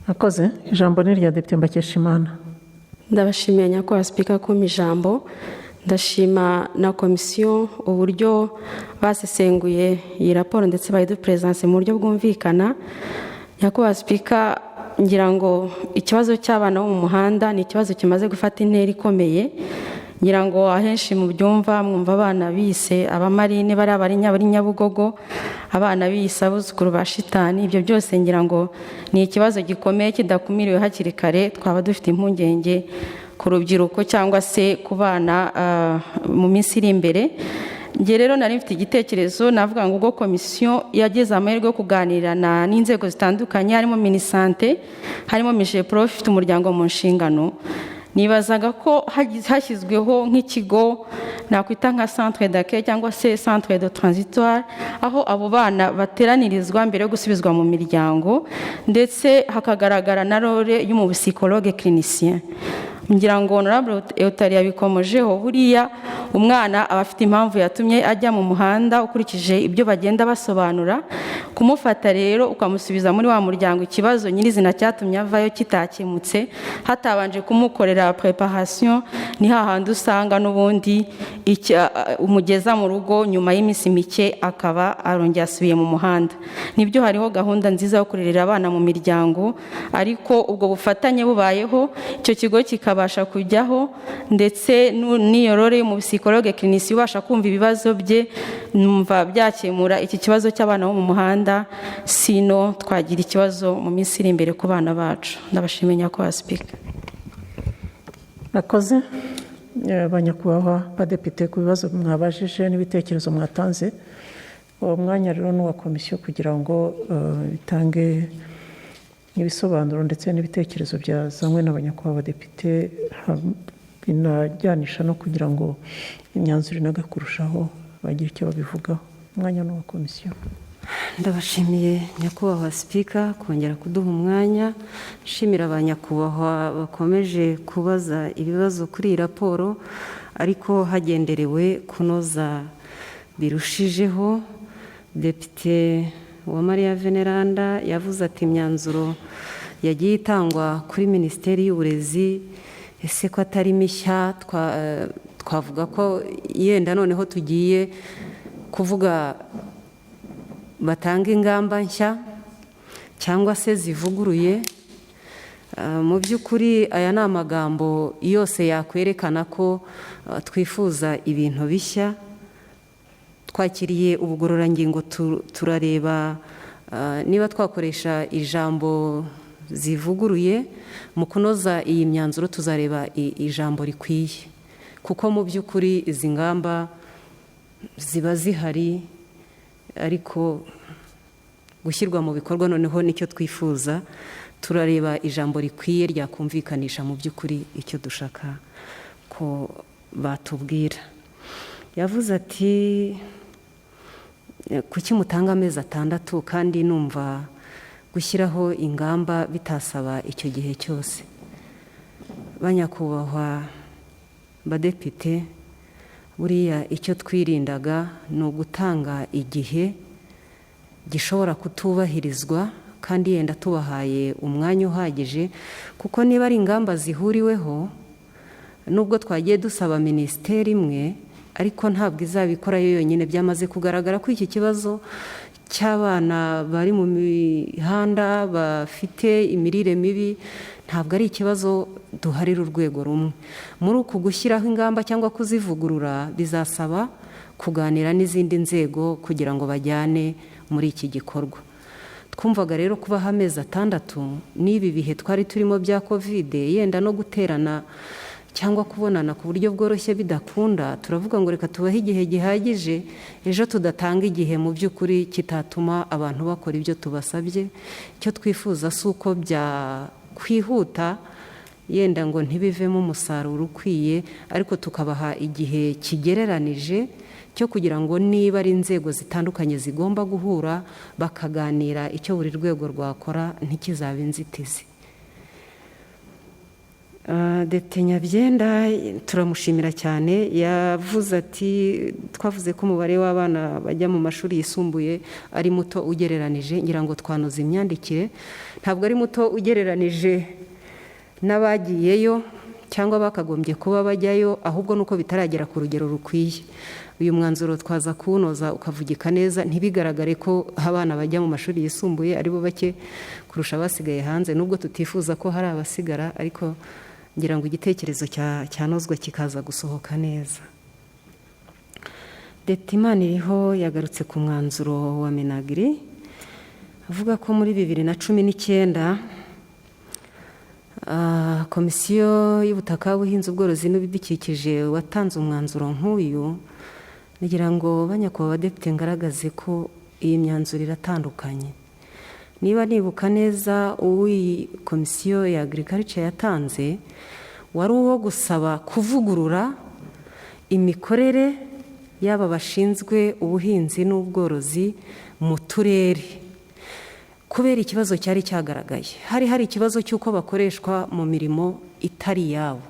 Akoze ijambo ni rya Depite Mbakeshimana. Ndabashimiye nyakubahwa Spika kumpa ijambo. Ndashima na komisiyo uburyo basesenguye iyi raporo ndetse bayiduperesanse mu buryo bwumvikana. Nyakubahwa Spika, ngira ngo ikibazo cy'abana bo mu muhanda ni ikibazo kimaze gufata intera ikomeye. Ngira ngo ahenshi mu byumva mwumva abana bise abamarine bari abari Nyabugogo, abana bise abuzukuru ba shitani. Ibyo byose ngira ngo ni ikibazo gikomeye kidakumiriwe hakiri kare. Twaba dufite impungenge ku rubyiruko cyangwa se ku bana mu minsi iri imbere. Nge rero nari mfite igitekerezo, navuga ngo ubwo komisiyo yageze amahirwe yo kuganirana n'inzego zitandukanye, harimo Minisante, harimo Mijeprof ifite umuryango mu nshingano, nibazaga ko hashyizweho nk'ikigo nakwita nka centre d'accueil cyangwa se centre de transitoire, aho abo bana bateranirizwa mbere yo gusubizwa mu miryango, ndetse hakagaragara na role y'umupsikologue clinicien. Ngira ngo Honorable Eutari yabikomojeho, buriya umwana aba afite impamvu yatumye ajya mu muhanda ukurikije ibyo bagenda basobanura. Kumufata rero ukamusubiza muri wa muryango ikibazo nyirizina cyatumye avayo kitakemutse, hatabanje kumukorera preparation, ni hahandi usanga n'ubundi umugeza mu rugo nyuma y'iminsi mike akaba arongera asubiye mu muhanda. Nibyo hariho gahunda nziza yo kurerera abana mu miryango, ariko ubwo bufatanye bubayeho, icyo kigo kikabasha kujyaho, ndetse n'iyo role y'umupsikologue clinicien ubasha kumva ibibazo bye, numva byakemura iki kibazo cy'abana bo mu muhanda, sino twagira ikibazo mu minsi iri imbere ku bana bacu. Ndabashimiye nyakubahwa Spika. Akoze banyakubahwa badepite ku bibazo mwabajije n'ibitekerezo mwatanze. Uwo mwanya rero n'uwa komisiyo kugira ngo bitange ibisobanuro ndetse n'ibitekerezo byazanywe n'abanyakubahwa badepite, binajyanisha no kugira ngo imyanzuro inaga kurushaho bagire icyo babivugaho. Umwanya n'uwa komisiyo. Ndabashimiye nyakubahwa Spika kongera kuduha umwanya. Nshimira abanyakubahwa bakomeje kubaza ibibazo kuri iyi raporo, ariko hagenderewe kunoza birushijeho. Depite Uwamariya Veneranda yavuze ati imyanzuro yagiye itangwa kuri Minisiteri y'Uburezi, ese ko atari mishya, twavuga ko yenda noneho tugiye kuvuga batanga ingamba nshya cyangwa se zivuguruye. Mu by'ukuri aya ni amagambo yose yakwerekana ko twifuza ibintu bishya. Twakiriye ubugororangingo, turareba niba twakoresha ijambo zivuguruye. Mu kunoza iyi myanzuro tuzareba ijambo rikwiye, kuko mu by'ukuri izi ngamba ziba zihari, ariko gushyirwa mu bikorwa noneho nicyo twifuza. Turareba ijambo rikwiye ryakumvikanisha mu by'ukuri icyo dushaka ko batubwira. Yavuze ati kuki mutanga amezi 6 kandi numva gushyiraho ingamba bitasaba icyo gihe cyose. Banyakubahwa badepite, buriya icyo twirindaga ni ugutanga igihe gishobora kutubahirizwa, kandi yenda tubahaye umwanya uhagije, kuko niba ari ingamba zihuriweho nubwo twagiye dusaba minisiteri imwe ariko ntabwo izabikora yo yonyine. Byamaze kugaragara ko iki kibazo cy'abana bari mu mihanda bafite imirire mibi ntabwo ari ikibazo duharira urwego rumwe. Muri uku gushyiraho ingamba cyangwa kuzivugurura bizasaba kuganira n'izindi nzego kugira ngo bajyane muri iki gikorwa. Twumvaga rero kubaho amezi 6 n'ibi bihe twari turimo bya covid yenda no guterana cyangwa kubonana ku buryo bworoshye bidakunda, turavuga ngo reka tubahe igihe gihagije ejo tudatanga igihe mu by'ukuri kitatuma abantu bakora ibyo tubasabye. Icyo twifuza si uko byakwihuta yenda ngo ntibivemo umusaruro ukwiye, ariko tukabaha igihe kigereranije cyo kugira ngo niba ari inzego zitandukanye zigomba guhura bakaganira icyo buri rwego rwakora ntikizabe inzitizi. Depite Nyabyenda turamushimira cyane, yavuze ati twavuze ko umubare w'abana bajya mu mashuri yisumbuye ari muto ugereranije, ngira ngo twanoza imyandikire, ntabwo ari muto ugereranije n'abagiyeyo cyangwa bakagombye kuba bajyayo, ahubwo nuko bitaragera ku rugero rukwiye. Uyu mwanzuro twaza kuwunoza ukavugika neza, ntibigaragare ko abana bajya mu mashuri yisumbuye ari bo bake kurusha abasigaye hanze, nubwo tutifuza ko hari abasigara, ariko ngira ngo igitekerezo cyanozwa kikaza gusohoka neza. Depite Imaniriho yagarutse ku mwanzuro wa Minagri avuga ko muri 2019 komisiyo y'ubutaka, ubuhinzi, ubworozi n'ibidukikije watanze umwanzuro nk'uyu. Ngira ngo banyakubahwa depite ngaragaze ko iyi myanzuro iratandukanye. Niba nibuka neza uw'iyi komisiyo ya agriculture yatanze wari uwo gusaba kuvugurura imikorere y'aba bashinzwe ubuhinzi n'ubworozi mu turere, kubera ikibazo cyari cyagaragaye. Hari ikibazo cy'uko bakoreshwa mu mirimo itari yabo,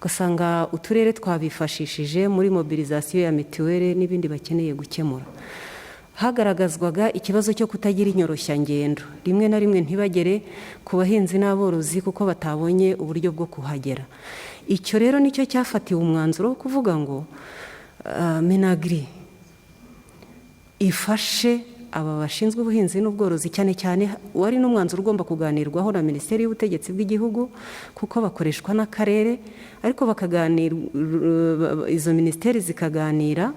ugasanga uturere twabifashishije muri mobilizasiyo ya mituweli n'ibindi bakeneye gukemura. Hagaragazwaga ikibazo cyo kutagira inyoroshyangendo, rimwe na rimwe ntibagere ku bahinzi n'aborozi kuko batabonye uburyo bwo kuhagera. Icyo rero nicyo cyafatiwe umwanzuro wo kuvuga ngo Minagri ifashe aba bashinzwe ubuhinzi n'ubworozi, cyane cyane wari n'umwanzuro ugomba kuganirwaho na Minisiteri y'Ubutegetsi bw'Igihugu kuko bakoreshwa n'akarere, ariko bakaganira, izo minisiteri zikaganira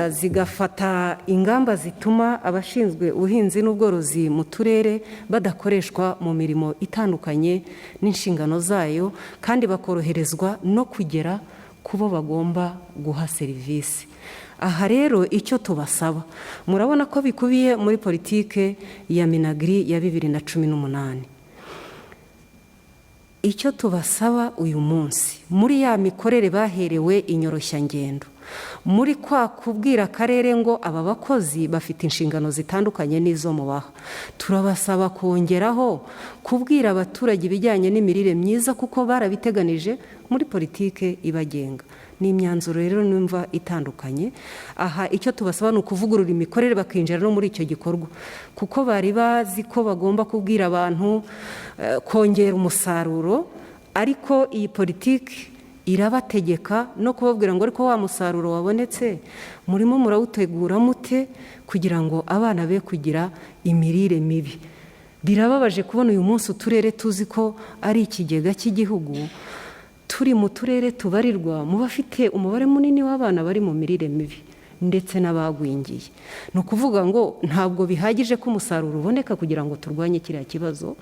zigafata ingamba zituma abashinzwe ubuhinzi n'ubworozi mu turere badakoreshwa mu mirimo itandukanye n'inshingano zayo, kandi bakoroherezwa no kugera ku bo bagomba guha serivisi. Aha rero icyo tubasaba, murabona ko bikubiye muri politike ya Minagri ya 2018. Icyo tubasaba uyu munsi muri ya mikorere baherewe inyoroshyangendo, muri kwa kubwira akarere ngo aba bakozi bafite inshingano zitandukanye n'izo mubaha, turabasaba kongeraho kubwira abaturage ibijyanye n'imirire myiza kuko barabiteganije muri politike ibagenga. Ni imyanzuro rero numva itandukanye. Aha icyo tubasaba ni ukuvugurura imikorere bakinjira no muri icyo gikorwa, kuko bari bazi ko bagomba kubwira abantu kongera umusaruro, ariko iyi politiki irabategeka no kubabwira ngo ariko wa musaruro wabonetse murimo murawutegura mute kugira ngo abana be kugira imirire mibi. Birababaje kubona uyu munsi uturere tuzi ko ari ikigega cy'igihugu, turi mu turere tubarirwa mu bafite umubare munini w'abana bari mu mirire mibi ndetse n'abagwingiye. Ni ukuvuga ngo ntabwo bihagije ko umusaruro uboneka kugira ngo turwanye kiriya kibazo,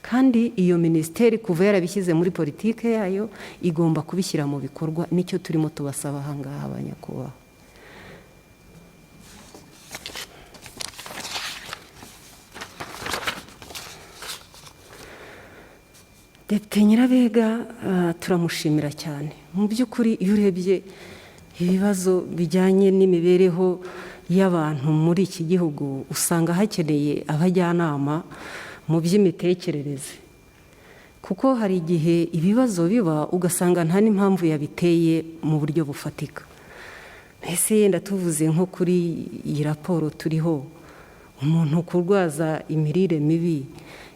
kandi iyo minisiteri kuva yarabishyize muri politike yayo igomba kubishyira mu bikorwa. Nicyo turimo tubasaba aha ngaha abanyakubahwa. Depite Nyirabega turamushimira cyane. Mu by'ukuri iyo urebye ibibazo bijyanye n'imibereho y'abantu muri iki gihugu, usanga hakeneye abajyanama mu by'imitekerereze, kuko hari igihe ibibazo biba ugasanga nta n'impamvu yabiteye mu buryo bufatika. Mbese yenda tuvuze nko kuri iyi raporo turiho, umuntu kurwaza imirire mibi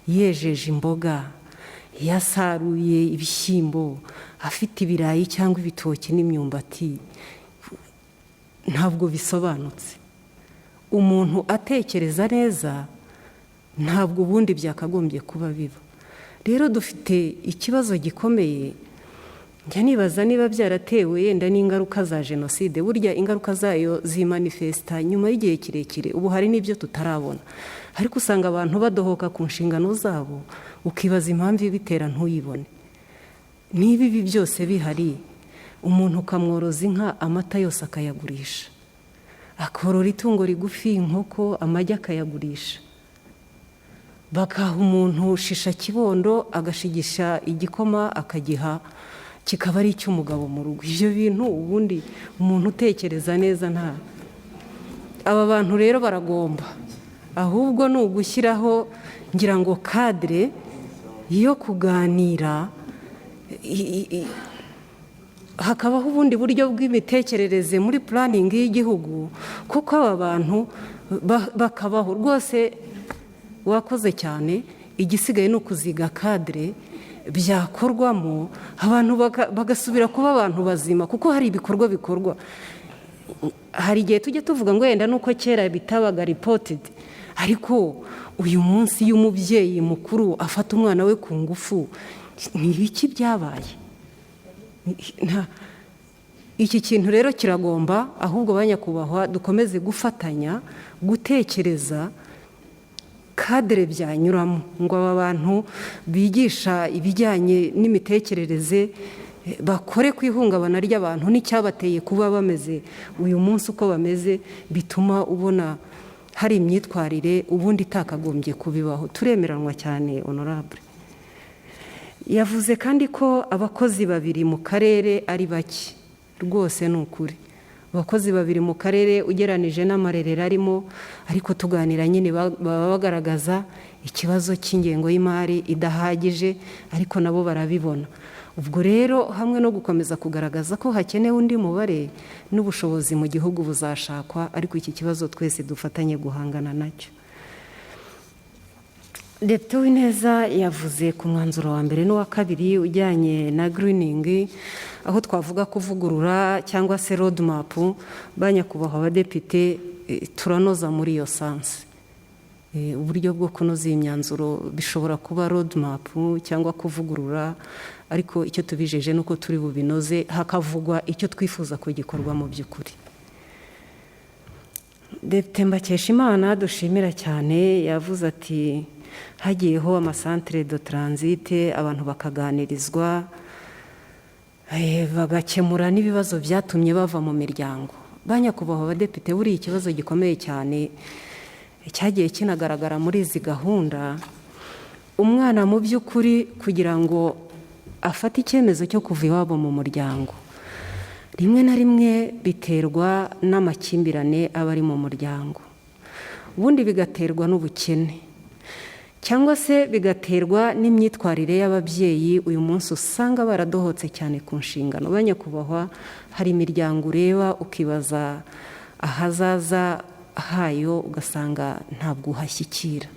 yejeje imboga, yasaruye ibishyimbo afite ibirayi cyangwa ibitoki n'imyumbati ntabwo bisobanutse. Umuntu atekereza neza ntabwo ubundi byakagombye kuba biba. Rero dufite ikibazo gikomeye, njya nibaza niba byaratewe yenda n'ingaruka za jenoside. Burya ingaruka zayo zimanifesta nyuma y'igihe kirekire, ubu hari n'ibyo tutarabona, ariko usanga abantu badohoka ku nshingano zabo ukibaza impamvu ibitera ntuyibone. Niba ibi byose bihari, umuntu ukamworoza inka amata yose akayagurisha, akorora itungo rigufi inkoko amagi akayagurisha, bakaha umuntu shisha kibondo agashigisha igikoma akagiha kikaba ari icy'umugabo mu rugo. Ibyo bintu ubundi umuntu utekereza neza nta. Aba bantu rero baragomba, ahubwo ni ugushyiraho ngira ngo kadire yo kuganira, hakabaho ubundi buryo bw'imitekerereze muri puraningi y'igihugu, kuko aba bantu bakabaho rwose. Wakoze cyane, igisigaye ni ukuziga kadire byakorwamo, abantu bagasubira kuba abantu bazima, kuko hari ibikorwa bikorwa. Hari igihe tujya tuvuga ngo wenda nuko kera bitabaga ripotedi, ariko uyu munsi iyo umubyeyi mukuru afata umwana we ku ngufu, ni ibiki byabaye? Iki kintu rero kiragomba, ahubwo ba nyakubahwa dukomeze gufatanya gutekereza kadire byanyuramo, ngo aba bantu bigisha ibijyanye n'imitekerereze bakore ku ihungabana ry'abantu n'icyabateye kuba bameze uyu munsi uko bameze, bituma ubona hari imyitwarire ubundi itakagombye kubibaho. Turemeranwa cyane honorable. Yavuze kandi ko abakozi babiri mu karere ari bake, rwose ni ukuri. Abakozi babiri mu karere ugeranije n'amarerero arimo, ariko tuganira nyine baba bagaragaza ikibazo cy'ingengo y'imari idahagije, ariko nabo barabibona. Ubwo rero hamwe no gukomeza kugaragaza ko hakenewe undi mubare, n'ubushobozi mu gihugu buzashakwa, ariko iki kibazo twese dufatanye guhangana nacyo. Depite Uwineza yavuze ku mwanzuro wa mbere n'uwa kabiri ujyanye na greening, aho twavuga kuvugurura cyangwa se road map. Ba nyakubahwa abadepite turanoza muri iyo sansi. Uburyo bwo kunoza iyi myanzuro bishobora kuba road map cyangwa kuvugurura, ariko icyo tubijeje nuko turi bubinoze, hakavugwa icyo twifuza ko gikorwa mu by'ukuri. Depite Mbakeshimana dushimira cyane yavuze ati hagiyeho amasantere de taransite, abantu bakaganirizwa, bagakemura n'ibibazo byatumye bava mu miryango. Ba nyakubahwa abadepite, buriya ikibazo gikomeye cyane cyagiye kinagaragara muri izi gahunda, umwana mu by'ukuri kugira ngo afate icyemezo cyo kuva iwabo mu muryango, rimwe na rimwe biterwa n'amakimbirane aba ari mu muryango, ubundi bigaterwa n'ubukene, cyangwa se bigaterwa n'imyitwarire y'ababyeyi. Uyu munsi usanga baradohotse cyane ku nshingano. Ba nyakubahwa, hari imiryango ureba ukibaza ahazaza hayo, ugasanga ntabwo uhashyikira.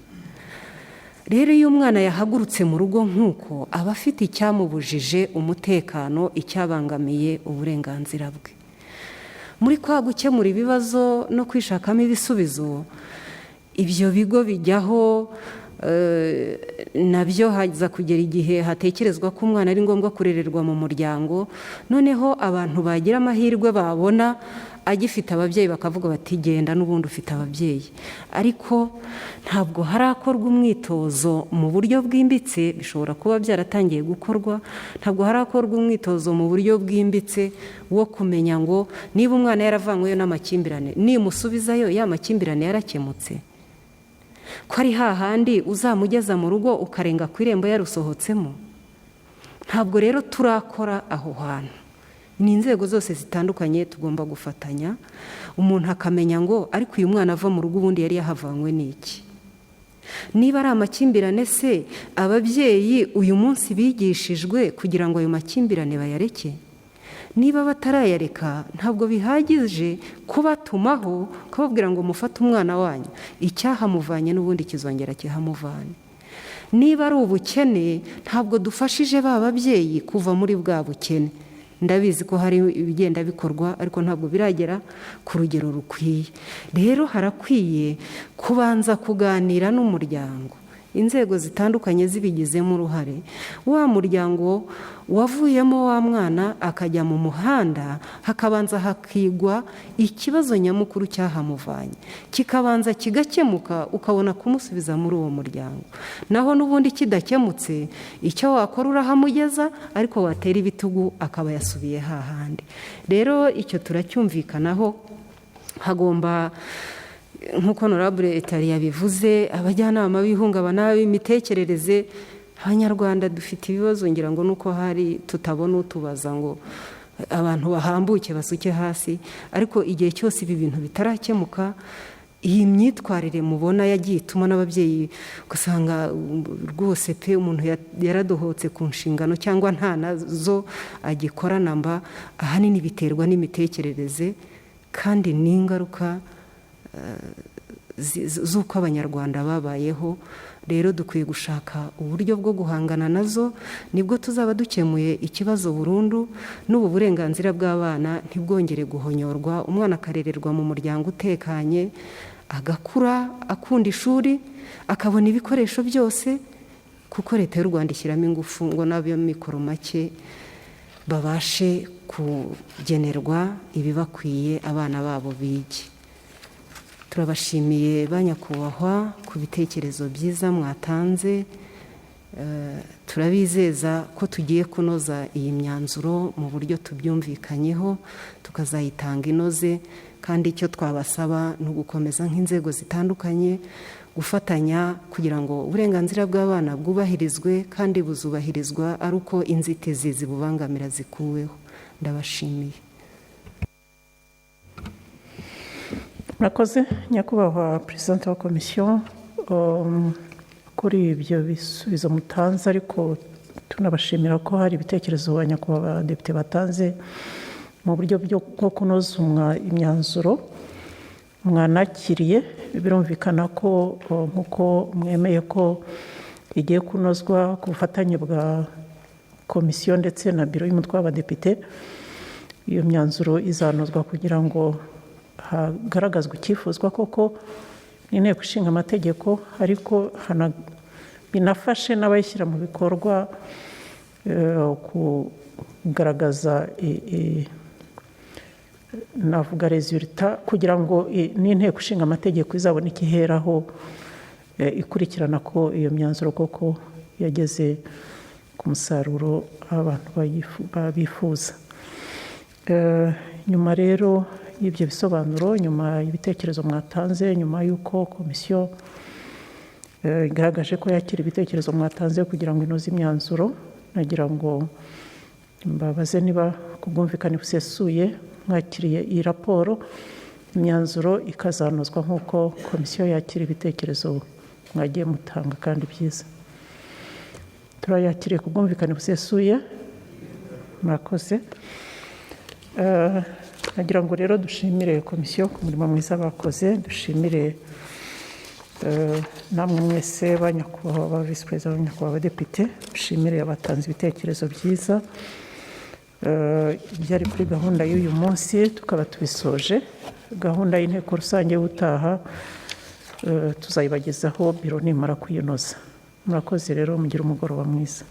Rero iyo umwana yahagurutse mu rugo nk'uko, aba afite icyamubujije umutekano, icyabangamiye uburenganzira bwe. Muri kwa gukemura ibibazo no kwishakamo ibisubizo, ibyo bigo bijyaho, nabyo haza kugera igihe hatekerezwa ko umwana ari ngombwa kurererwa mu muryango, noneho abantu bagira amahirwe babona agifite ababyeyi bakavuga bati genda n'ubundi ufite ababyeyi. Ariko ntabwo harakorwa umwitozo mu buryo bwimbitse, bishobora kuba byaratangiye gukorwa, ntabwo harakorwa umwitozo mu buryo bwimbitse wo kumenya ngo niba umwana yaravanyweyo n'amakimbirane, nimusubizayo ya makimbirane yarakemutse, ko ari hahandi uzamugeza mu rugo ukarenga ku irembo yarusohotsemo. Ntabwo rero turakora aho hantu. Ni inzego zose zitandukanye tugomba gufatanya, umuntu akamenya ngo ariko uyu mwana ava mu rugo ubundi yari yahavanywe n'iki. Niba ari amakimbirane se, ababyeyi uyu munsi bigishijwe kugira ngo ayo makimbirane bayareke? Niba batarayareka, ntabwo bihagije kubatumaho ukababwira ngo mufate umwana wanyu, icyahamuvanye n'ubundi kizongera kihamuvanye. niba ari ubukene ntabwo dufashije ba babyeyi kuva muri bwa bukene. Ndabizi ko hari ibigenda bikorwa ariko ntabwo biragera ku rugero rukwiye. Rero harakwiye kubanza kuganira n'umuryango, inzego zitandukanye zibigizemo uruhare. Wa muryango wavuyemo wa mwana akajya mu muhanda, hakabanza hakigwa ikibazo nyamukuru cyahamuvanye, kikabanza kigakemuka, ukabona kumusubiza muri uwo muryango. Naho n'ubundi kidakemutse, icyo wakora urahamugeza, ariko watera ibitugu akaba yasubiye hahandi. Rero icyo turacyumvikanaho. Hagomba, nk'uko honorable Etari yabivuze, abajyanama b'ihungabana b'imitekerereze. Abanyarwanda dufite ibibazo, ngira ngo nuko hari tutabona utubaza ngo abantu bahambuke basuke hasi, ariko igihe cyose ibi bintu bitarakemuka, iyi myitwarire mubona yagiye ituma n'ababyeyi ugasanga rwose pe umuntu yaradohotse ku nshingano cyangwa nta nazo agikorana mba, ahanini biterwa n'imitekerereze kandi n'ingaruka z'uko abanyarwanda babayeho. Rero dukwiye gushaka uburyo bwo guhangana nazo, nibwo tuzaba dukemuye ikibazo burundu, n'ubu burenganzira bw'abana ntibwongere guhonyorwa. Umwana akarererwa mu muryango utekanye, agakura akunda ishuri, akabona ibikoresho byose, kuko leta y'u Rwanda ishyiramo ingufu ngo n'ab'amikoro make babashe kugenerwa ibibakwiye, abana babo bige. Turabashimiye ba nyakubahwa ku bitekerezo byiza mwatanze. Turabizeza ko tugiye kunoza iyi myanzuro mu buryo tubyumvikanyeho, tukazayitanga inoze. Kandi icyo twabasaba ni ugukomeza nk'inzego zitandukanye gufatanya kugira ngo uburenganzira bw'abana bwubahirizwe, kandi buzubahirizwa ari uko inzitizi zibubangamira zikuweho. Ndabashimiye. Murakoze nyakubahwa perezida wa komisiyo kuri ibyo bisubizo mutanze, ariko tunabashimira ko hari ibitekerezo ba nyakubahwa abadepite batanze mu buryo bwo kunoza imyanzuro mwanakiriye. Birumvikana ko nk'uko mwemeye ko igiye kunozwa ku bufatanye bwa komisiyo ndetse na biro y'umutwe w'abadepite, iyo myanzuro izanozwa kugira ngo hagaragazwa icyifuzwa koko n'inteko ishinga amategeko, ariko binafashe n'abayishyira mu bikorwa kugaragaza navuga resulta, kugira ngo n'inteko ishinga amategeko izabone ikiheraho ikurikirana ko iyo myanzuro koko yageze ku musaruro abantu bifuza. Nyuma rero y'ibyo bisobanuro, nyuma y'ibitekerezo mwatanze, nyuma y'uko komisiyo igaragaje ko yakira ibitekerezo mwatanze kugira ngo inoze imyanzuro, nagira ngo mbabaze niba ku bwumvikane busesuye mwakiriye iyi raporo, imyanzuro ikazanozwa nk'uko komisiyo yakira ibitekerezo mwagiye mutanga kandi byiza. Turayakiriye ku bwumvikane busesuye. Murakoze. Nagira ngo rero dushimire komisiyo ku murimo mwiza bakoze, dushimire namwe mwese ba nyakubahwa ba visi perezida, ba nyakubahwa abadepite, dushimire abatanze ibitekerezo byiza. Byari kuri gahunda y'uyu munsi, tukaba tubisoje. Gahunda y'inteko rusange y'ubutaha tuzayibagezaho biro nimara kuyinoza. Murakoze rero, mugire umugoroba mwiza.